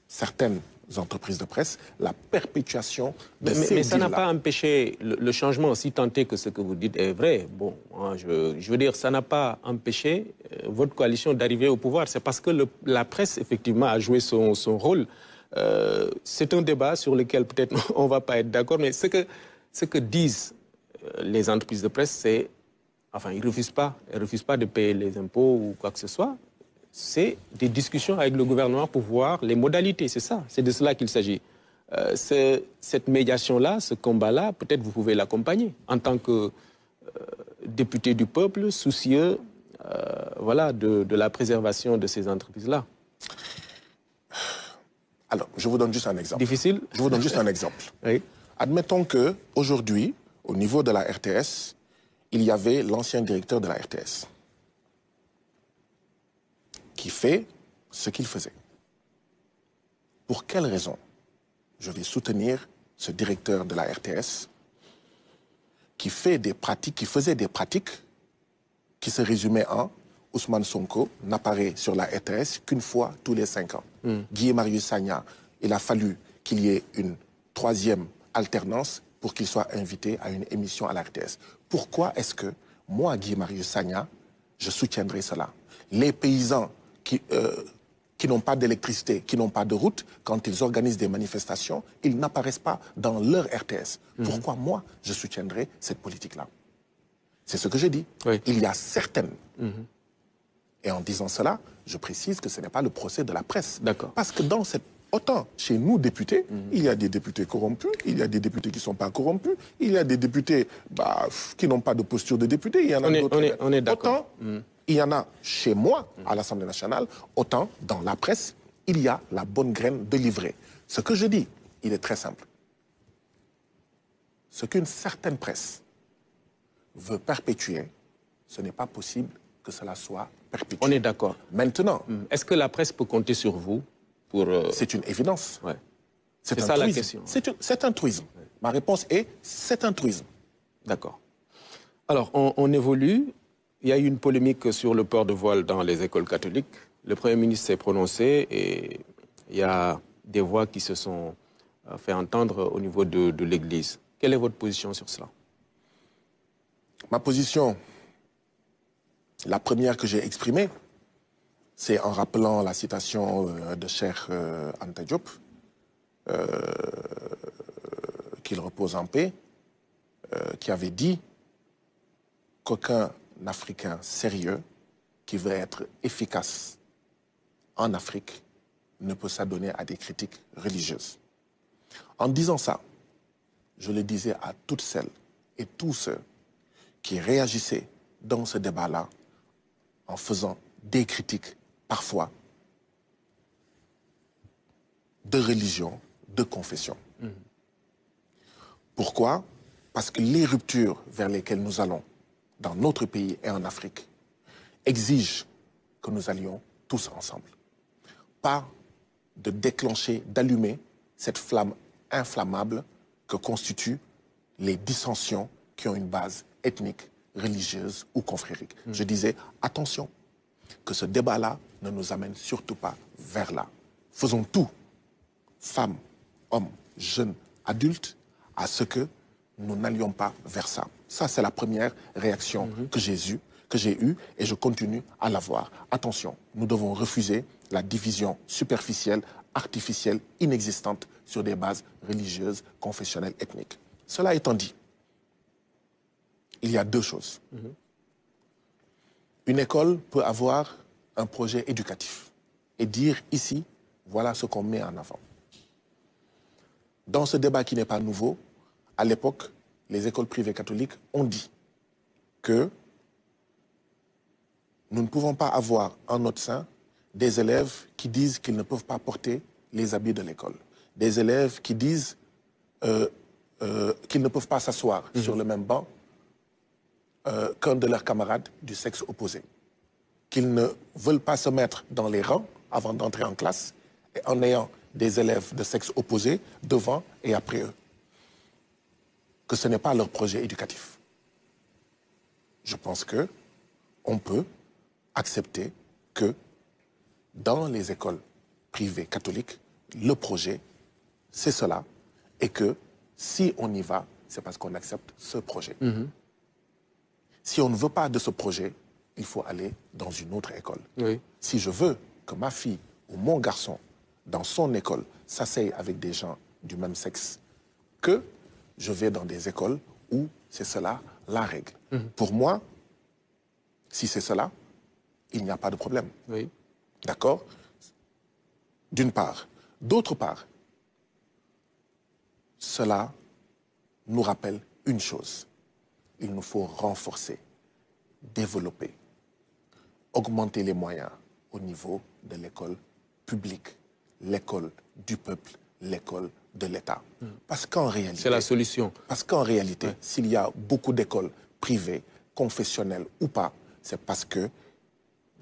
certaines entreprises de presse, la perpétuation de ces Mais deals-là. ça n'a pas empêché le changement, si tant est que ce que vous dites est vrai. Bon, hein, je veux dire, ça n'a pas empêché votre coalition d'arriver au pouvoir. C'est parce que la presse, effectivement, a joué son rôle. C'est un débat sur lequel peut-être on ne va pas être d'accord, mais ce que disent les entreprises de presse, c'est, enfin, elles ne refusent pas de payer les impôts ou quoi que ce soit. C'est des discussions avec le gouvernement pour voir les modalités, c'est ça, c'est de cela qu'il s'agit. Cette médiation-là, ce combat-là, peut-être vous pouvez l'accompagner en tant que député du peuple, soucieux voilà, de la préservation de ces entreprises-là. Alors, je vous donne juste un exemple. Difficile? Je vous donne juste un exemple. Oui. Admettons qu'aujourd'hui, au niveau de la RTS, il y avait l'ancien directeur de la RTS qui fait ce qu'il faisait. Pour quelle raison je vais soutenir ce directeur de la RTS qui faisait des pratiques qui se résumaient en Ousmane Sonko n'apparaît sur la RTS qu'une fois tous les 5 ans. Guy Marius Sagna, il a fallu qu'il y ait une 3e alternance pour qu'il soit invité à une émission à la RTS. Pourquoi est-ce que moi, Guy Marius Sagna, je soutiendrai cela? Les paysans qui n'ont pas d'électricité, qui n'ont pas de route, quand ils organisent des manifestations, ils n'apparaissent pas dans leur RTS. Pourquoi moi, je soutiendrai cette politique-là? C'est ce que je dis. Oui. Il y a certaines. Et en disant cela, je précise que ce n'est pas le procès de la presse. D'accord. Parce que dans cette... Autant chez nous, députés, il y a des députés corrompus, il y a des députés qui ne sont pas corrompus, il y a des députés qui n'ont pas de posture de député, il y en a d'autres. On est d'accord. Autant il y en a chez moi, à l'Assemblée nationale, autant dans la presse, il y a la bonne graine de livrer. Ce que je dis, il est très simple. Ce qu'une certaine presse veut perpétuer, ce n'est pas possible que cela soit perpétué. On est d'accord. Maintenant, Est-ce que la presse peut compter sur vous pour... c'est une évidence. Ouais. C'est ça la truisme. question. C'est un truisme. Ma réponse est, c'est un truisme. D'accord. Alors, on évolue. Il y a eu une polémique sur le port de voile dans les écoles catholiques. Le Premier ministre s'est prononcé et il y a des voix qui se sont fait entendre au niveau de l'Église. Quelle est votre position sur cela? Ma position, la première que j'ai exprimée, c'est en rappelant la citation de Cheikh Anta Diop, qu'il repose en paix, qui avait dit qu'aucun Africain sérieux qui veut être efficace en Afrique ne peut s'adonner à des critiques religieuses. En disant ça, je le disais à toutes celles et tous ceux qui réagissaient dans ce débat-là en faisant des critiques, parfois, de religion, de confession. Pourquoi? Parce que les ruptures vers lesquelles nous allons, dans notre pays et en Afrique, exigent que nous allions tous ensemble. Pas de déclencher, d'allumer cette flamme inflammable que constituent les dissensions qui ont une base ethnique, religieuse ou confrérique. Je disais, attention, que ce débat-là ne nous amène surtout pas vers là. Faisons tout, femmes, hommes, jeunes, adultes, à ce que nous n'allions pas vers ça. Ça, c'est la première réaction que j'ai eue et je continue à l'avoir. Attention, nous devons refuser la division superficielle, artificielle, inexistante sur des bases religieuses, confessionnelles, ethniques. Cela étant dit, il y a deux choses. Une école peut avoir un projet éducatif et dire ici, voilà ce qu'on met en avant. Dans ce débat qui n'est pas nouveau, à l'époque, les écoles privées catholiques ont dit que nous ne pouvons pas avoir en notre sein des élèves qui disent qu'ils ne peuvent pas porter les habits de l'école. Des élèves qui disent qu'ils ne peuvent pas s'asseoir sur le même banc qu'un de leurs camarades du sexe opposé. Qu'ils ne veulent pas se mettre dans les rangs avant d'entrer en classe et en ayant des élèves de sexe opposé devant et après eux. Que ce n'est pas leur projet éducatif. Je pense qu'on peut accepter que dans les écoles privées catholiques, le projet c'est cela, et que si on y va, c'est parce qu'on accepte ce projet. Si on ne veut pas de ce projet, il faut aller dans une autre école. Oui. Si je veux que ma fille ou mon garçon, dans son école, s'asseye avec des gens du même sexe, que je vais dans des écoles où c'est cela la règle. Pour moi, si c'est cela, il n'y a pas de problème. Oui. D'accord? D'une part. D'autre part, cela nous rappelle une chose. Il nous faut renforcer, développer, augmenter les moyens au niveau de l'école publique, l'école du peuple, l'école de l'État. Parce qu'en réalité... C'est la solution. Parce qu'en réalité, s'il y a beaucoup d'écoles privées, confessionnelles ou pas, c'est parce que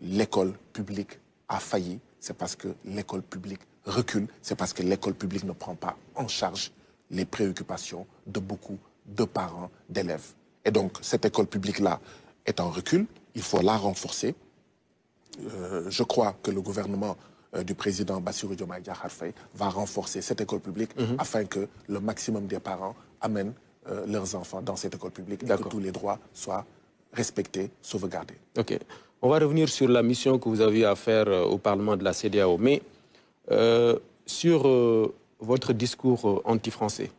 l'école publique a failli, c'est parce que l'école publique recule, c'est parce que l'école publique ne prend pas en charge les préoccupations de beaucoup de parents, d'élèves. Et donc, cette école publique-là est en recul, il faut la renforcer. Je crois que le gouvernement du président Bassirou Diomaye Diakhar Faye va renforcer cette école publique afin que le maximum des parents amènent leurs enfants dans cette école publique et que tous les droits soient respectés, sauvegardés. Ok. On va revenir sur la mission que vous avez à faire au Parlement de la CEDEAO. Mais sur votre discours anti-français,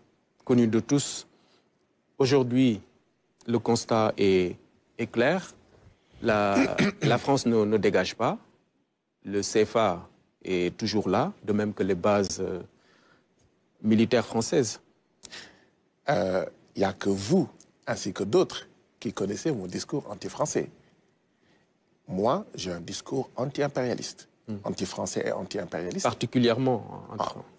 connu de tous, aujourd'hui, le constat est clair. La France ne dégage pas. Le CFA est toujours là, de même que les bases militaires françaises. Il n'y a que vous, ainsi que d'autres, qui connaissez mon discours anti-français. Moi, j'ai un discours anti-impérialiste. Anti-français et anti-impérialiste. Particulièrement.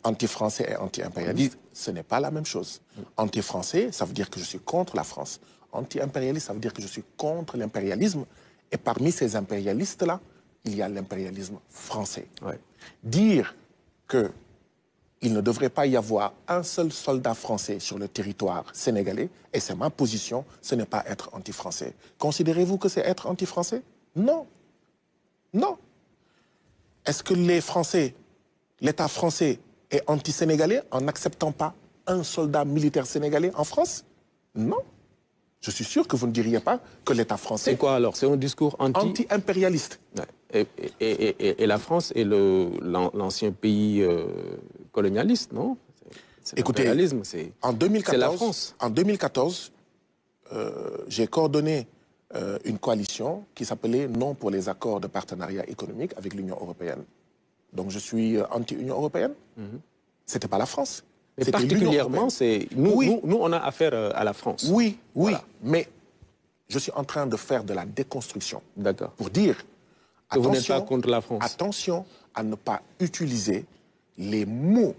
Anti-français et anti-impérialiste, ce n'est pas la même chose. Anti-français, ça veut dire que je suis contre la France. Anti-impérialiste, ça veut dire que je suis contre l'impérialisme. Et parmi ces impérialistes-là, il y a l'impérialisme français. Ouais. Dire qu'il ne devrait pas y avoir un seul soldat français sur le territoire sénégalais, et c'est ma position, ce n'est pas être anti-français. Considérez-vous que c'est être anti-français? Non. Non. Est-ce que les Français, l'État français est anti-sénégalais en n'acceptant pas un soldat militaire sénégalais en France? Non. Je suis sûr que vous ne diriez pas que l'État français... C'est quoi alors? C'est un discours anti-impérialiste. Ouais. Et la France est l'ancien pays colonialiste, non? Écoutez, en 2014, c'est la France. En 2014, j'ai coordonné une coalition qui s'appelait Non pour les accords de partenariat économique avec l'Union européenne. Donc je suis anti-Union européenne. Ce n'était pas la France. Mais particulièrement, nous, on a affaire à la France. Oui, oui, voilà. Mais je suis en train de faire de la déconstruction. D'accord. Pour dire, que vous n'êtes pas contre la France. Attention à ne pas utiliser les mots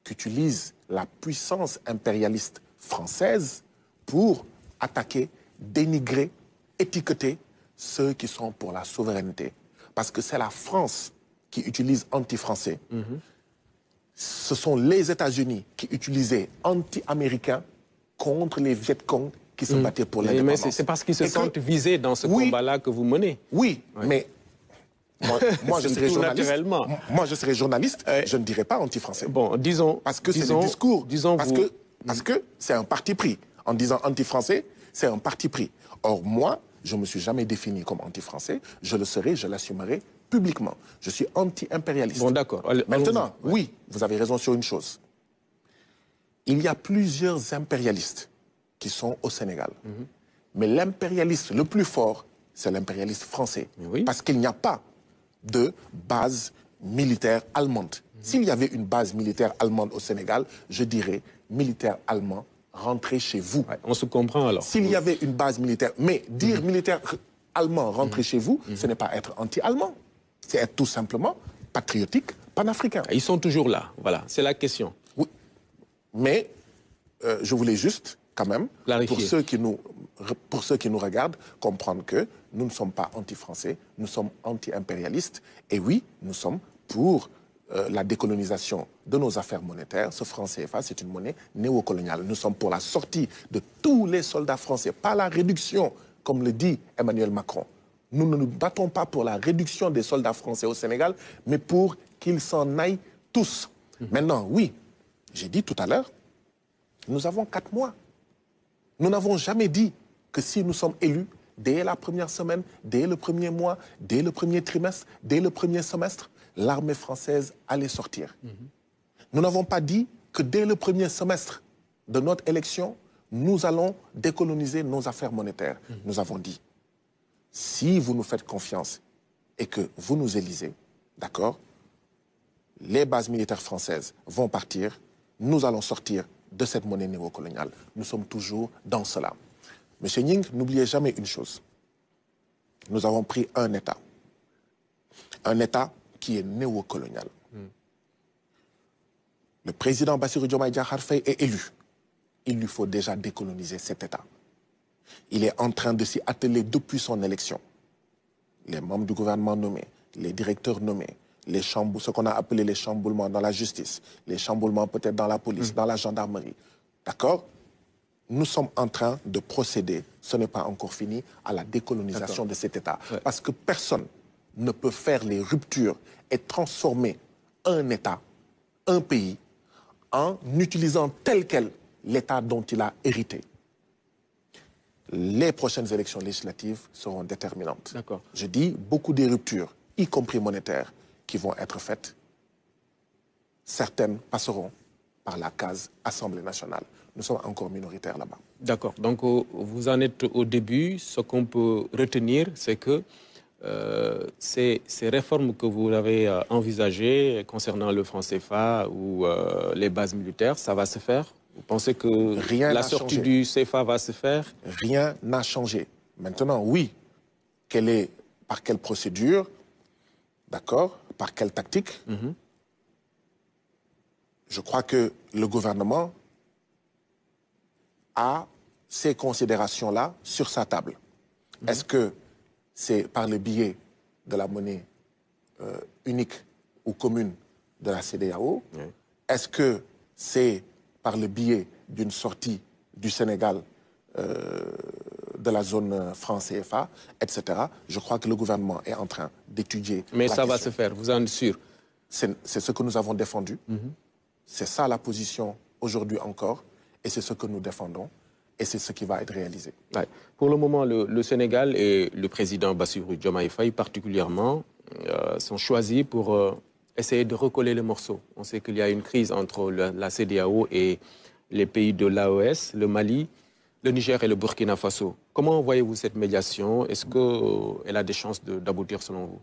qu'utilise la puissance impérialiste française pour attaquer, dénigrer, étiqueter ceux qui sont pour la souveraineté. Parce que c'est la France qui utilise anti-français. Ce sont les États-Unis qui utilisaient anti-américains contre les Viet Cong qui se battaient pour l'indépendance. Mais c'est parce qu'ils se sentent visés dans ce combat-là que vous menez. Oui, mais moi je serais journaliste. Moi je serais journaliste, je ne dirais pas anti-français. Bon, disons... Parce que c'est le discours. Parce que c'est un parti pris. En disant anti-français, c'est un parti pris. Or moi, je ne me suis jamais défini comme anti-français. Je le serai, je l'assumerai publiquement. Je suis anti-impérialiste. Bon, d'accord. Maintenant, oui, vous avez raison sur une chose. Il y a plusieurs impérialistes qui sont au Sénégal. Mais l'impérialiste le plus fort, c'est l'impérialiste français. Parce qu'il n'y a pas de base militaire allemande. S'il y avait une base militaire allemande au Sénégal, je dirais militaire allemand, rentrez chez vous. Ouais, on se comprend alors. S'il y avait une base militaire, mais dire militaire allemand, rentrez chez vous, ce n'est pas être anti-allemand. C'est être tout simplement patriotique, panafricain. Ils sont toujours là, voilà, c'est la question. Oui, mais je voulais juste, quand même, pour ceux qui nous regardent, comprendre que nous ne sommes pas anti-français, nous sommes anti-impérialistes. Et oui, nous sommes pour la décolonisation de nos affaires monétaires. Ce franc CFA, c'est une monnaie néocoloniale. Nous sommes pour la sortie de tous les soldats français, pas la réduction, comme le dit Emmanuel Macron. Nous ne nous battons pas pour la réduction des soldats français au Sénégal, mais pour qu'ils s'en aillent tous. Maintenant, oui, J'ai dit tout à l'heure, nous avons 4 mois. Nous n'avons jamais dit que si nous sommes élus, dès la première semaine, dès le premier mois, dès le premier trimestre, dès le premier semestre, l'armée française allait sortir. Nous n'avons pas dit que dès le premier semestre de notre élection, nous allons décoloniser nos affaires monétaires. Nous avons dit, si vous nous faites confiance et que vous nous élisez, d'accord, les bases militaires françaises vont partir, nous allons sortir de cette monnaie néocoloniale. Nous sommes toujours dans cela. Monsieur Nying, n'oubliez jamais une chose. Nous avons pris un État qui est néocolonial. Le président Bassirou Diomaye Diakhar Faye est élu. Il lui faut déjà décoloniser cet État. Il est en train de s'y atteler depuis son élection. Les membres du gouvernement nommés, les directeurs nommés, ce qu'on a appelé les chamboulements dans la justice, les chamboulements peut-être dans la police, dans la gendarmerie. D'accord? Nous sommes en train de procéder, ce n'est pas encore fini, à la décolonisation de cet État. Ouais. Parce que personne ne peut faire les ruptures et transformer un État, un pays, en utilisant tel quel l'État dont il a hérité. Les prochaines élections législatives seront déterminantes. Je dis beaucoup des ruptures, y compris monétaires, qui vont être faites. Certaines passeront par la case Assemblée nationale. Nous sommes encore minoritaires là-bas. D'accord. Donc, vous en êtes au début. Ce qu'on peut retenir, c'est que ces réformes que vous avez envisagées concernant le franc CFA ou les bases militaires, ça va se faire? Vous pensez que la sortie du CFA va se faire? Rien n'a changé. Maintenant, oui. Par quelle procédure? D'accord? Par quelle tactique? Je crois que le gouvernement a ces considérations-là sur sa table. Est-ce que c'est par le biais de la monnaie unique ou commune de la CEDEAO? Est-ce que c'est par le biais d'une sortie du Sénégal de la zone franc CFA, etc. Je crois que le gouvernement est en train d'étudier. Mais ça va se faire, vous en êtes sûr? C'est ce que nous avons défendu. C'est ça la position aujourd'hui encore. Et c'est ce que nous défendons. Et c'est ce qui va être réalisé. Ouais. Pour le moment, le Sénégal et le président Bassirou Diomaye Faye particulièrement sont choisis pour essayer de recoller les morceaux. On sait qu'il y a une crise entre la CEDEAO et les pays de l'AES, le Mali, le Niger et le Burkina Faso. Comment voyez-vous cette médiation? Est-ce qu'elle a des chances d'aboutir selon vous?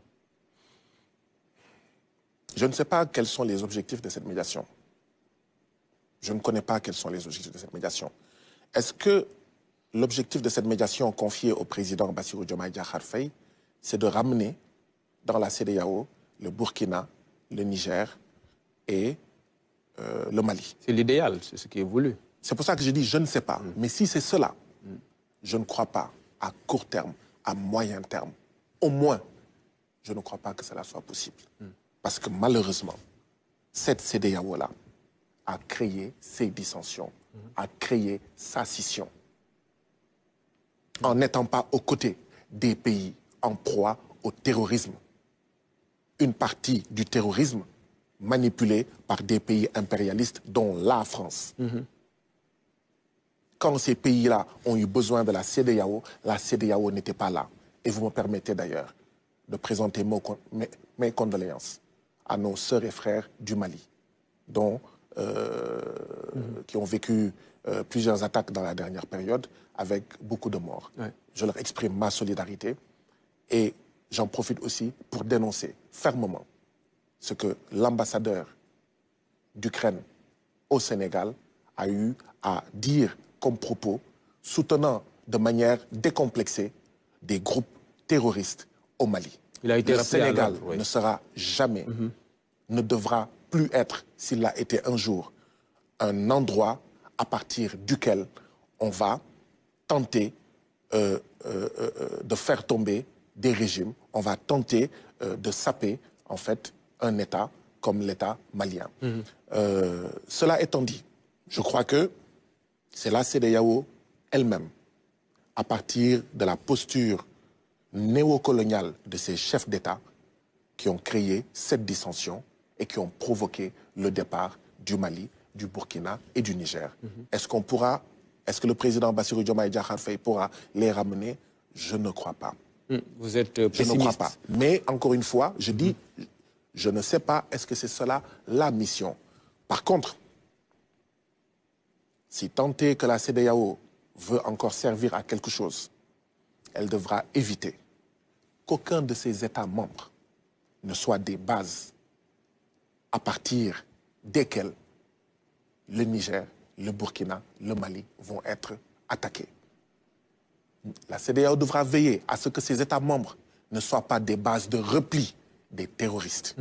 Je ne sais pas quels sont les objectifs de cette médiation. Je ne connais pas quels sont les objectifs de cette médiation. Est-ce que l'objectif de cette médiation confiée au président Bassirou Diomaye Diakhar Faye, c'est de ramener dans la CEDEAO le Burkina, le Niger et le Mali? C'est l'idéal, c'est ce qui est voulu. C'est pour ça que je dis je ne sais pas. Mais si c'est cela, je ne crois pas à court terme, à moyen terme. Au moins, je ne crois pas que cela soit possible. Parce que malheureusement, cette CEDEAO-là a créé ces dissensions, a créé sa scission. En n'étant pas aux côtés des pays en proie au terrorisme. Une partie du terrorisme manipulée par des pays impérialistes, dont la France. Quand ces pays-là ont eu besoin de la CEDEAO n'était pas là. Et vous me permettez d'ailleurs de présenter mes condoléances à nos sœurs et frères du Mali, qui ont vécu plusieurs attaques dans la dernière période avec beaucoup de morts. Ouais. Je leur exprime ma solidarité et j'en profite aussi pour dénoncer fermement ce que l'ambassadeur d'Ukraine au Sénégal a eu à dire comme propos, soutenant de manière décomplexée des groupes terroristes au Mali. Il a été le Sénégal ne sera jamais, ne devra plus être, s'il a été un jour, un endroit à partir duquel on va tenter de faire tomber des régimes, on va tenter de saper en fait un État comme l'État malien. Cela étant dit, je crois que c'est la CEDEAO elle-même, à partir de la posture néocoloniale de ces chefs d'État, qui ont créé cette dissension et qui ont provoqué le départ du Mali du Burkina et du Niger. Est-ce que le président Bassirou Diomaye Diakhar Faye pourra les ramener? Je ne crois pas. Vous êtes pessimiste. Je ne crois pas. Mais encore une fois, je dis, je ne sais pas, est-ce que c'est cela la mission? Par contre, si tant est que la CEDEAO veut encore servir à quelque chose, elle devra éviter qu'aucun de ses États membres ne soit des bases à partir desquelles le Niger, le Burkina, le Mali vont être attaqués. La CEDEAO devra veiller à ce que ces États membres ne soient pas des bases de repli des terroristes.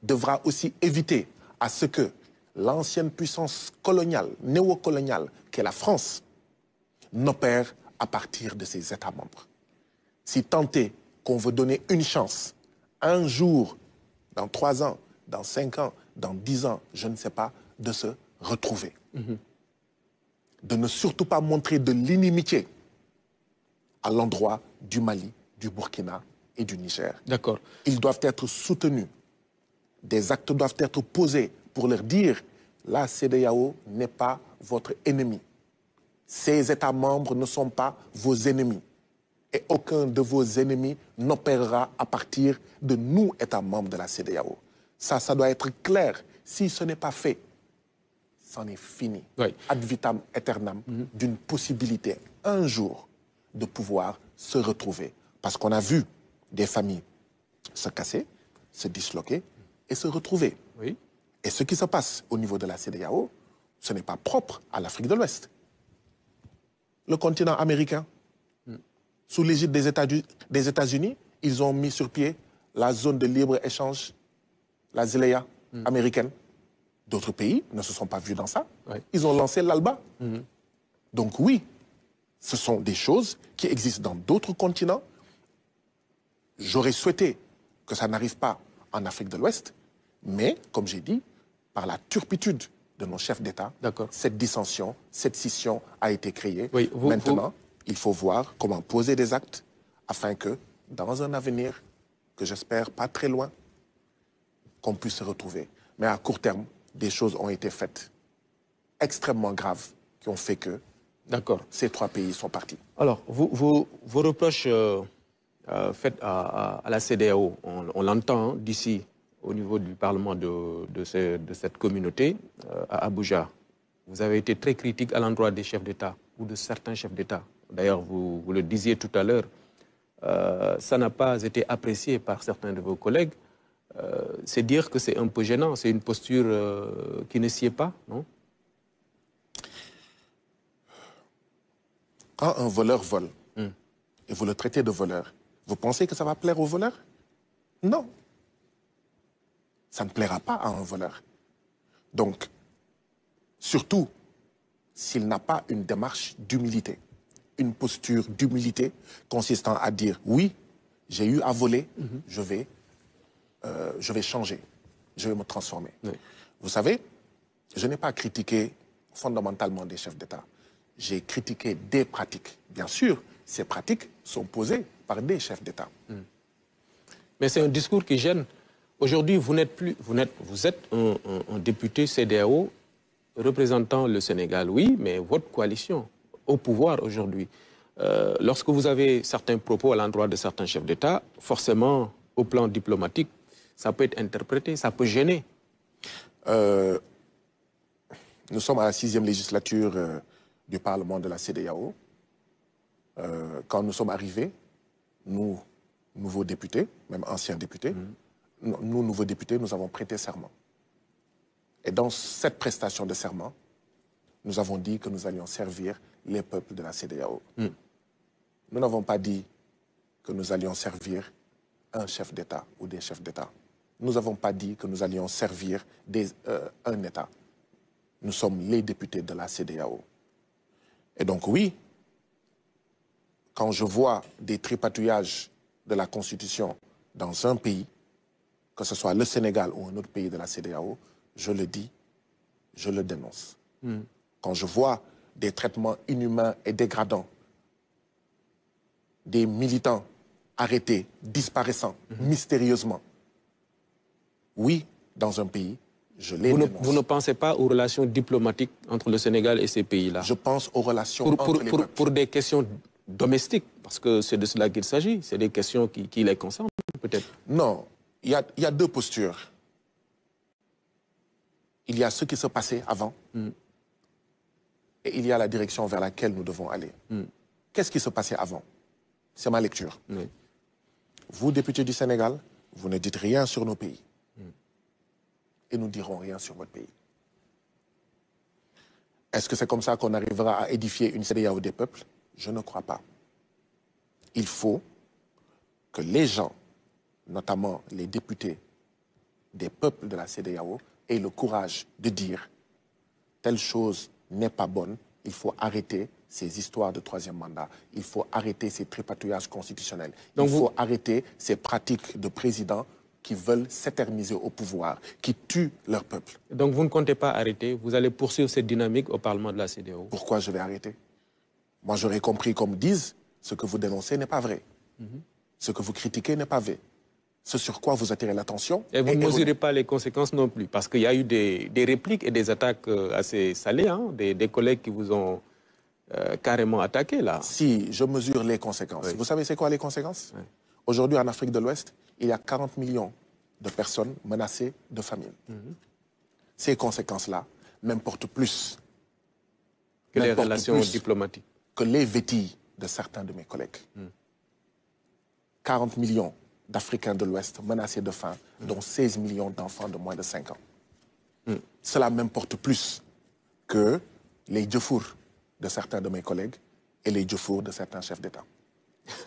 Devra aussi éviter à ce que l'ancienne puissance coloniale, néocoloniale, qu'est la France, n'opère à partir de ses États membres. Si tant est qu'on veut donner une chance, un jour, dans 3 ans, dans 5 ans, dans 10 ans, je ne sais pas, de se retrouver. De ne surtout pas montrer de l'inimitié à l'endroit du Mali, du Burkina et du Niger. D'accord. Ils doivent être soutenus. Des actes doivent être posés pour leur dire la CEDEAO n'est pas votre ennemi. Ces États membres ne sont pas vos ennemis. Et aucun de vos ennemis n'opérera à partir de nous, États membres de la CEDEAO. Ça doit être clair. Si ce n'est pas fait, c'en est fini. Oui. Ad vitam aeternam, d'une possibilité, un jour, de pouvoir se retrouver. Parce qu'on a vu des familles se casser, se disloquer et se retrouver. Oui. Et ce qui se passe au niveau de la CEDEAO, ce n'est pas propre à l'Afrique de l'Ouest. Le continent américain, sous l'égide des États-Unis, ils ont mis sur pied la zone de libre-échange, la ZLEA américaine. D'autres pays ne se sont pas vus dans ça. Oui. Ils ont lancé l'ALBA. Donc oui, ce sont des choses qui existent dans d'autres continents. J'aurais souhaité que ça n'arrive pas en Afrique de l'Ouest, mais, comme j'ai dit, par la turpitude de nos chefs d'État, cette dissension, cette scission a été créée. Oui, Maintenant, il faut voir comment poser des actes afin que, dans un avenir que j'espère pas très loin, qu'on puisse se retrouver. Mais à court terme, des choses ont été faites extrêmement graves qui ont fait que ces 3 pays sont partis. Alors, vos reproches faits à la CEDEAO, on l'entend d'ici au niveau du Parlement de cette communauté à Abuja. Vous avez été très critique à l'endroit des chefs d'État ou de certains chefs d'État. D'ailleurs, vous le disiez tout à l'heure, ça n'a pas été apprécié par certains de vos collègues. C'est dire que c'est un peu gênant, c'est une posture qui ne sied pas, non? Quand un voleur vole, et vous le traitez de voleur, vous pensez que ça va plaire au voleur? Non. Ça ne plaira pas à un voleur. Donc, surtout, s'il n'a pas une démarche d'humilité, une posture d'humilité consistant à dire, oui, j'ai eu à voler, je vais changer, je vais me transformer. Oui. Vous savez, je n'ai pas critiqué fondamentalement des chefs d'État. J'ai critiqué des pratiques. Bien sûr, ces pratiques sont posées par des chefs d'État. Mais c'est un discours qui gêne. Aujourd'hui, vous êtes un député CEDEAO représentant le Sénégal, oui, mais votre coalition au pouvoir aujourd'hui. Lorsque vous avez certains propos à l'endroit de certains chefs d'État, forcément, au plan diplomatique, ça peut être interprété, ça peut gêner. Nous sommes à la 6e législature du Parlement de la CEDEAO. Quand nous sommes arrivés, nous, nouveaux députés, même anciens députés, nous, nouveaux députés, nous avons prêté serment. Et dans cette prestation de serment, nous avons dit que nous allions servir les peuples de la CEDEAO. Nous n'avons pas dit que nous allions servir un chef d'État ou des chefs d'État. Nous n'avons pas dit que nous allions servir un État. Nous sommes les députés de la CEDEAO. Et donc oui, quand je vois des tripatouillages de la Constitution dans un pays, que ce soit le Sénégal ou un autre pays de la CEDEAO, je le dis, je le dénonce. Quand je vois des traitements inhumains et dégradants, des militants arrêtés, disparaissant mystérieusement, oui, dans un pays, Je les dénonce. Vous ne pensez pas aux relations diplomatiques entre le Sénégal et ces pays-là? Je pense aux relations entre les peuples. Pour des questions domestiques, parce que c'est de cela qu'il s'agit. C'est des questions qui les concernent, peut-être. Non, il y a deux postures. Il y a ce qui se passait avant et il y a la direction vers laquelle nous devons aller. Qu'est-ce qui se passait avant? C'est ma lecture. Oui. Vous, députés du Sénégal, vous ne dites rien sur nos pays. Et nous ne dirons rien sur votre pays. Est-ce que c'est comme ça qu'on arrivera à édifier une CEDEAO des peuples? Je ne crois pas. Il faut que les gens, notamment les députés des peuples de la CEDEAO, aient le courage de dire telle chose n'est pas bonne, il faut arrêter ces histoires de troisième mandat, il faut arrêter ces tripatouillages constitutionnels, il faut arrêter ces pratiques de présidents qui veulent s'éterniser au pouvoir, qui tuent leur peuple. Donc vous ne comptez pas arrêter, vous allez poursuivre cette dynamique au Parlement de la CEDEAO? Pourquoi je vais arrêter? Moi, j'aurais compris comme disent, ce que vous dénoncez n'est pas vrai. Ce que vous critiquez n'est pas vrai. Ce sur quoi vous attirez l'attention. Et vous ne mesurez pas les conséquences non plus, parce qu'il y a eu des répliques et des attaques assez salées, hein, des collègues qui vous ont carrément attaqué, là. Si, je mesure les conséquences. Oui. Vous savez c'est quoi les conséquences? Oui. Aujourd'hui, en Afrique de l'Ouest, il y a 40 millions de personnes menacées de famine. Ces conséquences-là m'importent plus que les relations diplomatiques, que les vétilles de certains de mes collègues. 40 millions d'Africains de l'Ouest menacés de faim, dont 16 millions d'enfants de moins de 5 ans. Cela m'importe plus que les djefours de certains de mes collègues et les djefours de certains chefs d'État.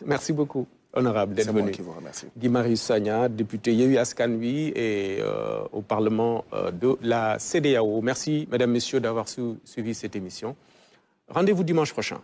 Merci beaucoup, honorable, d'être venu. C'est moi qui vous remercie. Guy Marius Sagna, député Yewwi Askan Wi et au Parlement de la CEDEAO. Merci, mesdames, messieurs, d'avoir suivi cette émission. Rendez-vous dimanche prochain.